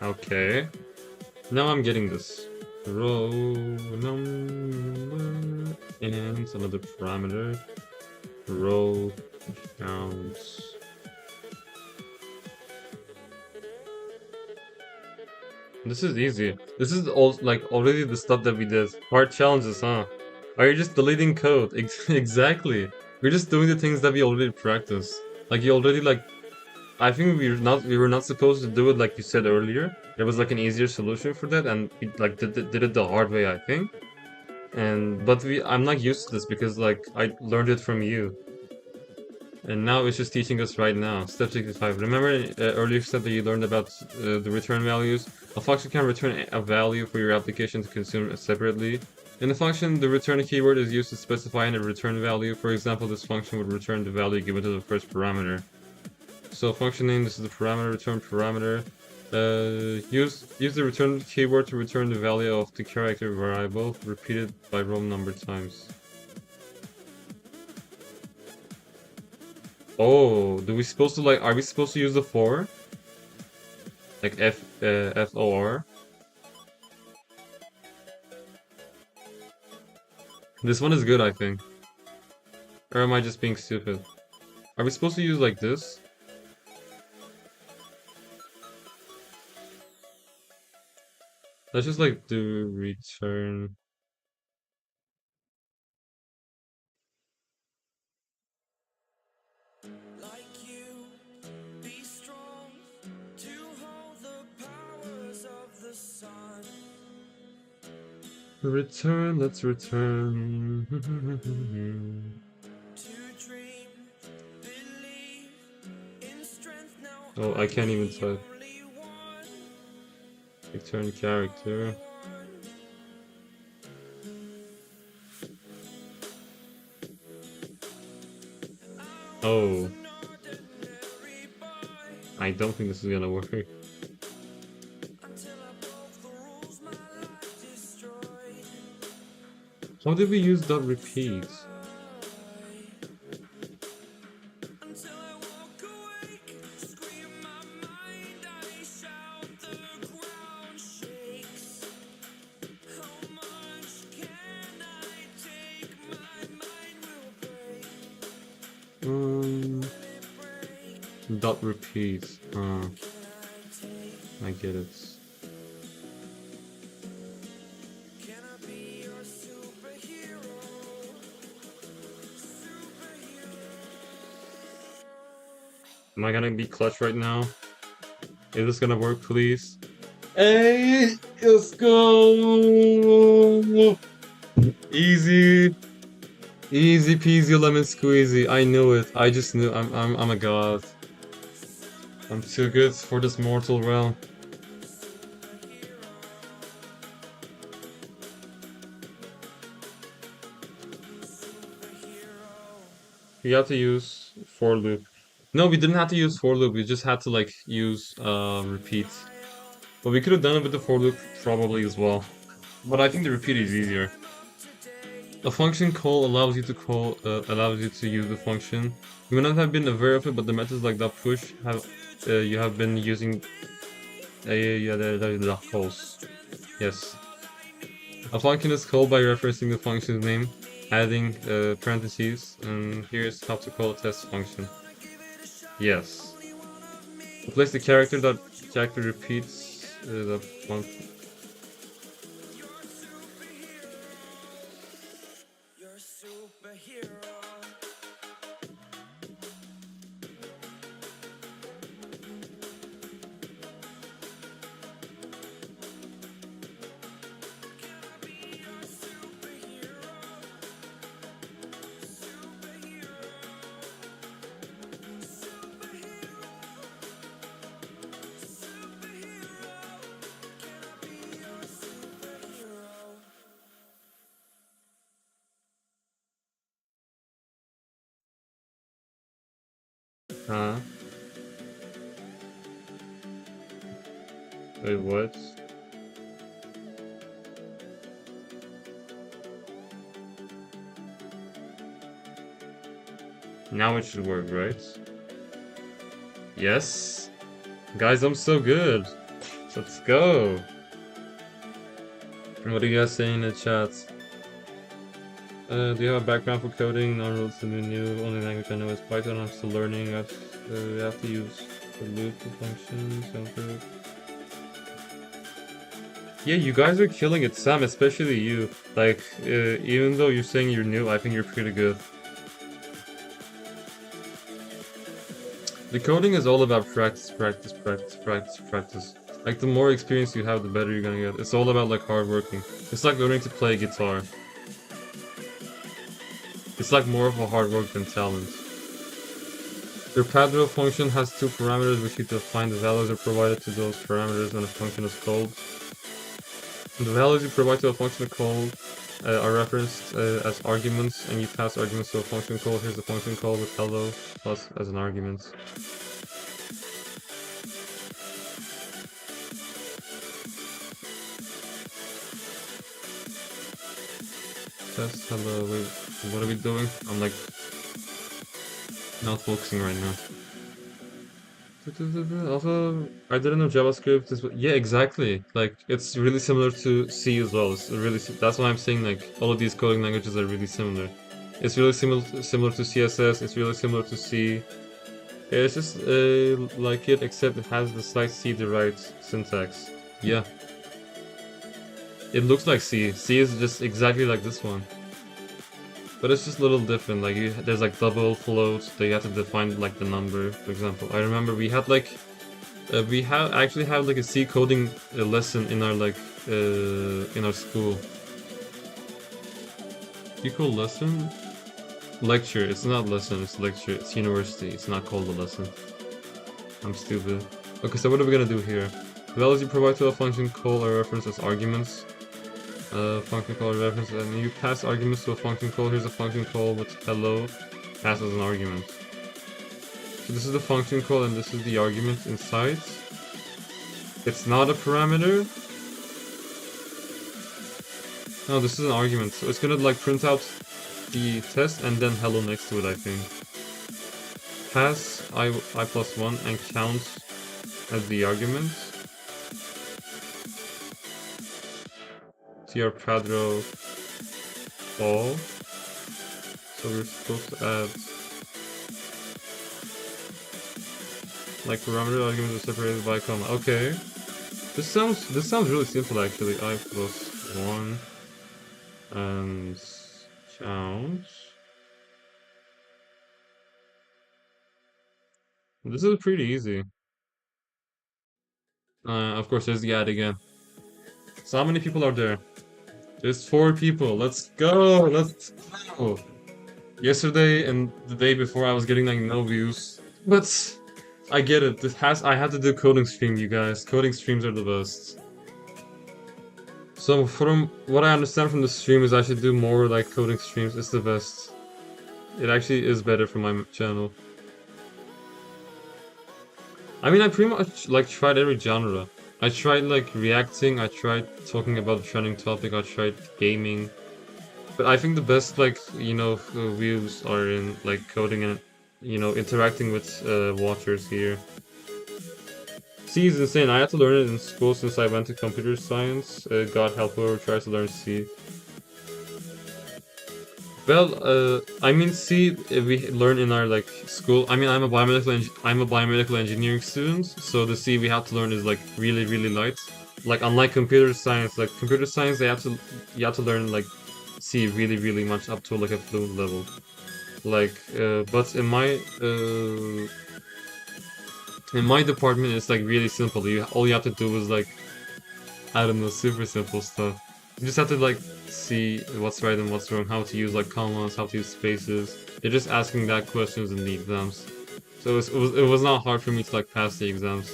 Okay. Now I'm getting this. Row number and another parameter. Row counts. This is easy. This is all like already the stuff that we did. Hard challenges, huh? Are you just deleting code? Exactly. We're just doing the things that we already practiced. Like you already like. I think we were not supposed to do it like you said earlier. There was like an easier solution for that, and we like did it the hard way, I think. And but I'm not used to this because like I learned it from you. And now it's just teaching us right now. Step 65. Remember earlier step that you learned about the return values? A function can return a value for your application to consume separately. In the function, the return keyword is used to specify a return value. For example, this function would return the value given to the first parameter. So function name, this is the parameter, return parameter. Use the return keyword to return the value of the character variable, repeated by row number times. Oh, are we supposed to use the for? Like FOR? This one is good, I think. Or am I just being stupid? Are we supposed to use like this? Let's just like do return. Return, let's return. Oh, I can't even type. Return character. Oh. I don't think this is gonna work. How did we use dot repeat? Dot repeat. I get it. Am I gonna be clutch right now? Is this gonna work, please? Hey, let's go! Easy. Easy peasy lemon squeezy. I knew it. I just knew. I'm a god. I'm too good for this mortal realm. We had to use for loop. No, we didn't have to use for loop. We just had to like use repeat. But we could have done it with the for loop probably as well. But I think the repeat is easier. A function call allows you to use the function. You may not have been aware of it, but the methods like that push have you have been using the calls. Yes. A function is called by referencing the function's name, adding parentheses, and here's how to call a test function. Yes. Replace the character that character repeats the function. Wait, what? Now it should work, right? Yes? Guys, I'm so good. Let's go. What are you guys saying in the chat? Do you have a background for coding? Non relatively new. Only language I know is Python. I'm still learning. You have to use the loop functions. Yeah, you guys are killing it, Sam, especially you. Like, even though you're saying you're new, I think you're pretty good. The coding is all about practice, practice, practice, practice, practice. Like, the more experience you have, the better you're gonna get. It's all about, like, hard working. It's like learning to play guitar. It's like more of a hard work than talent. Your path function has two parameters which you define. The values are provided to those parameters when a function is called. The values you provide to a function call are referenced as arguments, and you pass arguments to a function call. Here's the function call with hello plus as an argument. Test hello. Wait, what are we doing? I'm like not focusing right now. Also, I didn't know JavaScript is. Yeah, exactly. Like, it's really similar to C as well. It's really. That's why I'm saying like all of these coding languages are really similar. It's really similar to CSS. It's really similar to C. It's just like it, except it has the slight C-derived syntax. Yeah. It looks like C. C is just exactly like this one. But it's just a little different, like there's like double floats that you have to define like the number, for example. I remember we had like, actually have like a C coding lesson in our like, in our school. You call lesson? Lecture. It's not lesson, it's lecture. It's university. It's not called a lesson. I'm stupid. Okay, so what are we gonna do here? The values you provide to a function call are referenced as arguments. Function call reference, and you pass arguments to a function call. Here's a function call with hello, pass as an argument. So this is the function call and this is the argument inside. It's not a parameter. No, this is an argument. So it's gonna like print out the test and then hello next to it, I think. Pass I plus 1 and count as the argument. Your Padro all. So we're supposed to add like parameter arguments are separated by comma. Okay. This sounds really simple actually. I plus 1 and count. This is pretty easy. Of course there's the add again. So how many people are there? There's 4 people. Let's go! Let's go! Yesterday and the day before I was getting like no views. But I get it. I have to do coding stream, you guys. Coding streams are the best. So from what I understand from the stream is I should do more like coding streams. It's the best. It actually is better for my channel. I mean, I pretty much like tried every genre. I tried like reacting, I tried talking about a trending topic, I tried gaming. But I think the best like, you know, views are in like coding and, you know, interacting with watchers here. C is insane. I had to learn it in school since I went to computer science. God help whoever tries to learn C. Well, I mean, C we learn in our like school. I mean, I'm a biomedical engineering student, so the C we have to learn is like really light. Like unlike computer science, like computer science, you have to learn like C really much up to like a fluent level. Like, but in my department, it's like really simple. All you have to do is like, I don't know, super simple stuff. You just have to like see what's right and what's wrong, how to use like commas, how to use spaces. They're just asking that questions in the exams. So it was not hard for me to like pass the exams.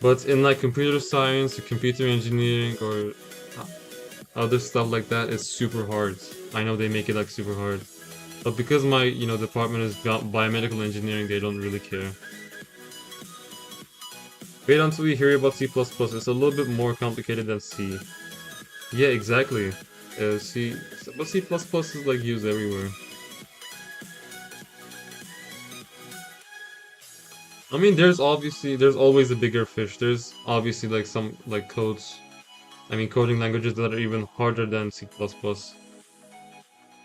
But in like computer science or computer engineering or other stuff like that, it's super hard. I know they make it like super hard. But because my, you know, department is biomedical engineering, they don't really care. Wait until we hear about C++. It's a little bit more complicated than C. Yeah, exactly. But C++ is like used everywhere. I mean, there's always a bigger fish. There's obviously like some like coding languages that are even harder than C++.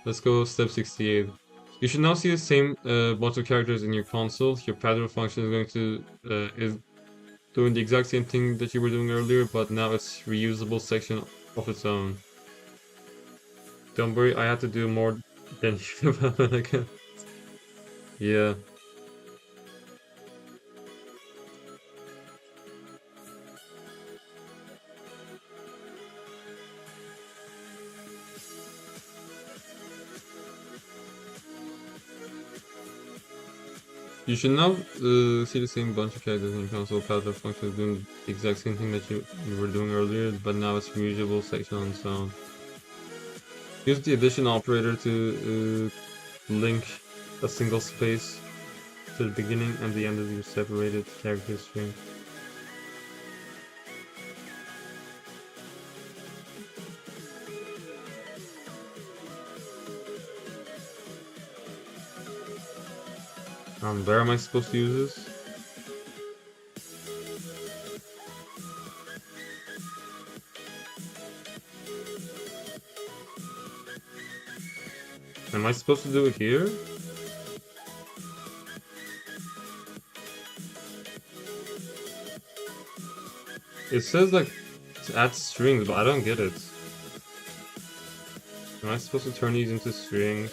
Let's go step 68. You should now see the same bunch of characters in your console. Your pattern function is going to is doing the exact same thing that you were doing earlier, but now it's reusable section of its own. Don't worry, I had to do more than you again. Yeah. You should now see the same bunch of characters in your console. Pattern function is doing the exact same thing that you were doing earlier, but now it's reusable section on its own. Use the addition operator to link a single space to the beginning and the end of your separated character string. Where am I supposed to use this? Am I supposed to do it here? It says like to add strings, but I don't get it. Am I supposed to turn these into strings?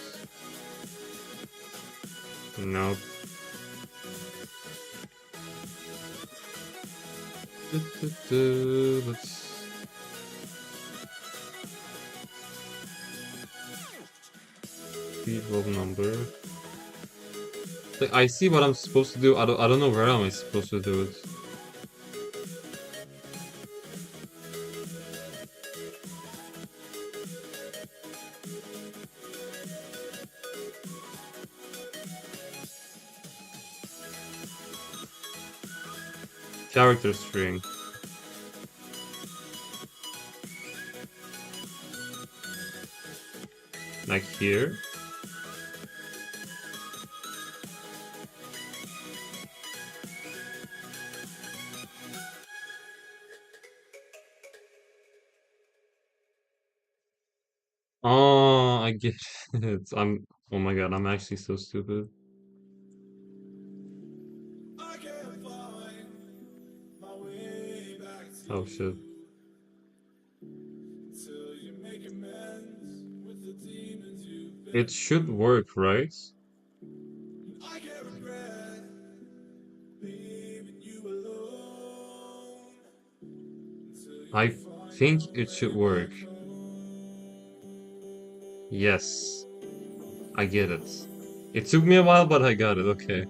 No. Let's speed level number. Like I see what I'm supposed to do. I don't know where am I supposed to do it. Character string. Like here. Oh, I get it. Oh my god, I'm actually so stupid. Oh shit. It should work, right? I think it should work. Yes, I get it. It took me a while, but I got it. Okay.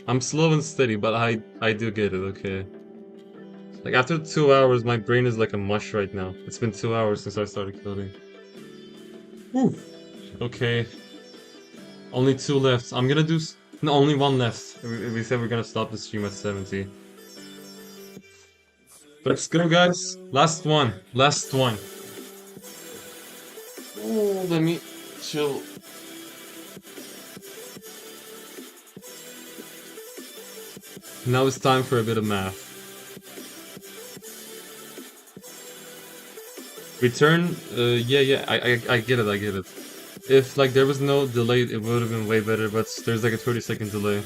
I'm slow and steady, but I do get it. Okay. Like after 2 hours, my brain is like a mush right now. It's been 2 hours since I started coding. Whew. Okay. Only two left. I'm gonna do no, only one left. We said we're gonna stop the stream at 70. Let's go, guys. Last one. Last one. Oh, let me chill. Now it's time for a bit of math. Return, yeah, I get it, I get it. If, like, there was no delay, it would have been way better, but there's like a 30-second delay.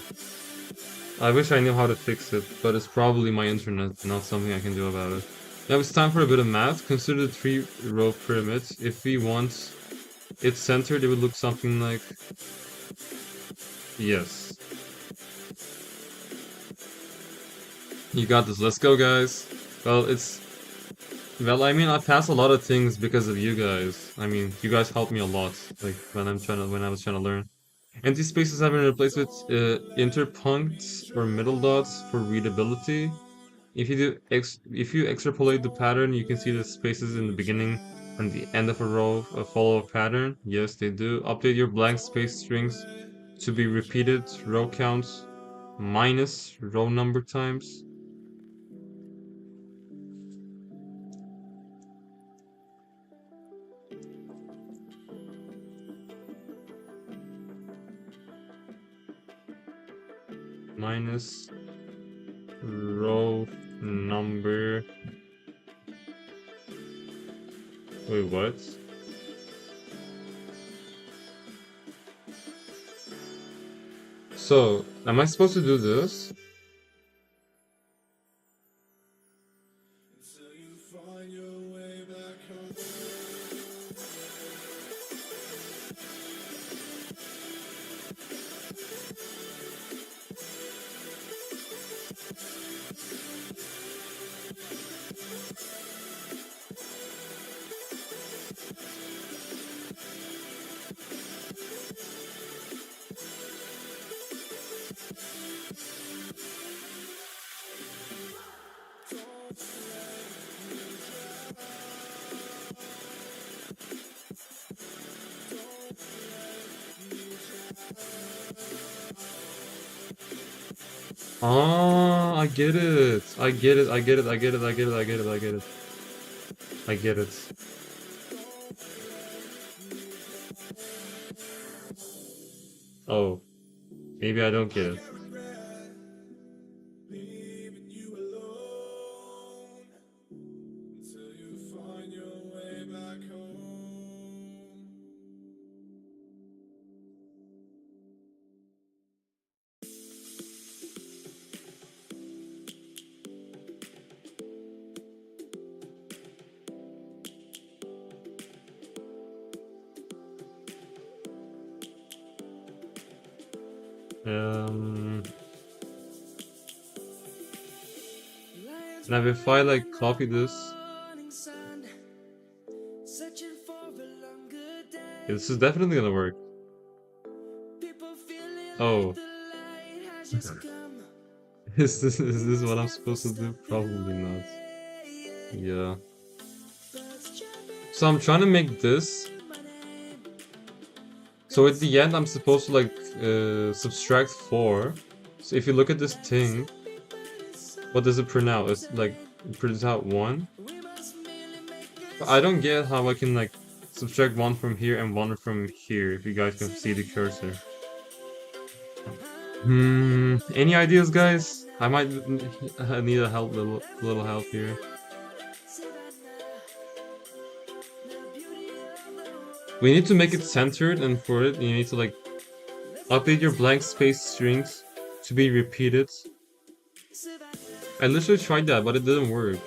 I wish I knew how to fix it, but it's probably my internet, not something I can do about it. Now it's time for a bit of math. Consider the three-row pyramid. If we want it centered, it would look something like... Yes. You got this. Let's go, guys. Well, Well, I mean, I pass a lot of things because of you guys. I mean, you guys helped me a lot, like when I was trying to learn. Empty spaces have been replaced with interpuncts or middle dots for readability. If you extrapolate the pattern, you can see the spaces in the beginning and the end of a row follow a pattern. Yes, they do. Update your blank space strings to be repeated row counts minus row number times. Minus row number. Wait, what? So, am I supposed to do this? Ah, I get it. I get it. I get it. I get it. I get it. I get it. I get it. I get it. Oh, maybe I don't get it. Um, Now if I like copy this, this is definitely gonna work. Oh, is this what I'm supposed to do? Probably not. Yeah. So I'm trying to make this. So at the end, I'm supposed to like subtract 4. So if you look at this thing, what does it print out? It's like it prints out 1. But I don't get how I can like subtract 1 from here and 1 from here. If you guys can see the cursor. Any ideas, guys? I might need a little help here. We need to make it centered, and for it, you need to like update your blank space strings to be repeated. I literally tried that, but it didn't work.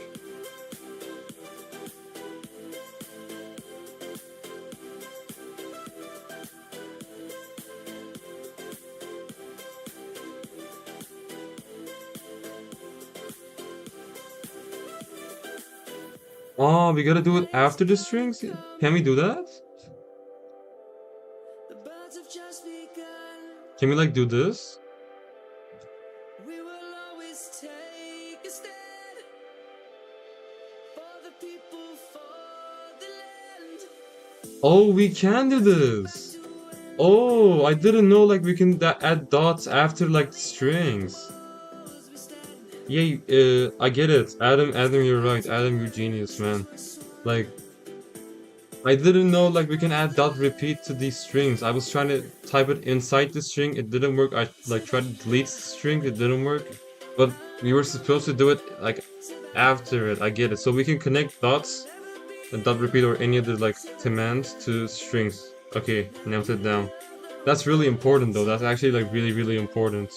Oh, we gotta do it after the strings? Can we do that? Can we like do this? Oh, we can do this! Oh, I didn't know like we can add dots after like strings. Yeah, I get it. Adam, you're right. Adam, you're genius, man. Like, I didn't know like we can add dot repeat to these strings. I was trying to type it inside the string, it didn't work. I like tried to delete the string, it didn't work. But we were supposed to do it like after it. I get it. So we can connect dots, and dot repeat or any other like commands to strings. Okay, nailed it down. That's really important though. That's actually like really important.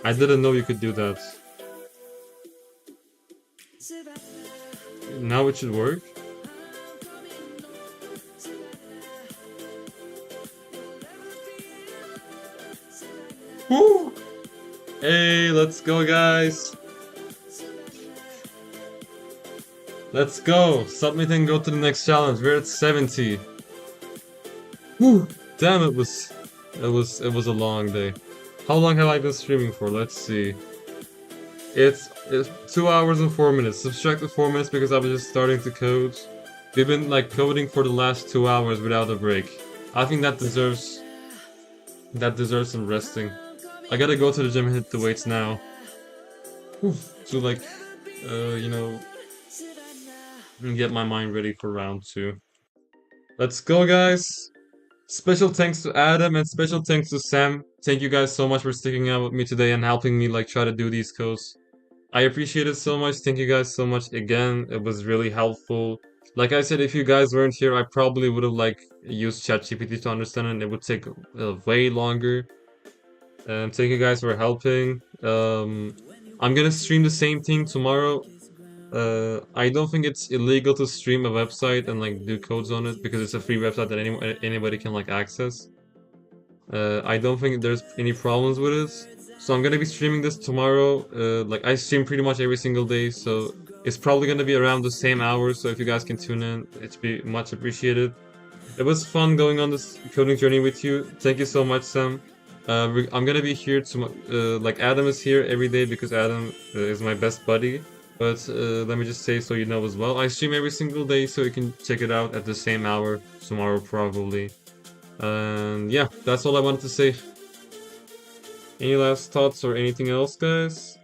I didn't know you could do that. Now it should work. Woo! Hey, let's go, guys. Let's go. Submit and go to the next challenge. We're at 70. Woo! Damn, it was a long day. How long have I been streaming for? Let's see. It's 2 hours and 4 minutes. Subtract the 4 minutes because I was just starting to code. We've been like coding for the last 2 hours without a break. I think that deserves some resting. I gotta go to the gym and hit the weights now. To like, you know, get my mind ready for round 2. Let's go, guys. Special thanks to Adam and special thanks to Sam. Thank you guys so much for sticking out with me today and helping me like try to do these codes. I appreciate it so much. Thank you guys so much again. It was really helpful. Like I said, if you guys weren't here, I probably would have like used ChatGPT to understand it and it would take way longer. Thank you guys for helping. I'm gonna stream the same thing tomorrow. I don't think it's illegal to stream a website and like do codes on it because it's a free website that anybody can like access. I don't think there's any problems with it. So I'm gonna be streaming this tomorrow. Like I stream pretty much every single day, so it's probably gonna be around the same hours. So if you guys can tune in, it'd be much appreciated. It was fun going on this coding journey with you. Thank you so much, Sam. I'm gonna be here like Adam is here every day because Adam is my best buddy. But let me just say so you know as well, I stream every single day, so you can check it out at the same hour tomorrow probably. And yeah, that's all I wanted to say. Any last thoughts or anything else, guys?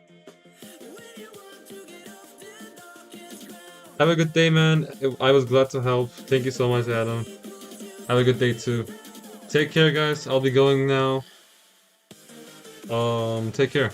Have a good day, man. I was glad to help. Thank you so much, Adam. Have a good day too. Take care, guys. I'll be going now. Take care.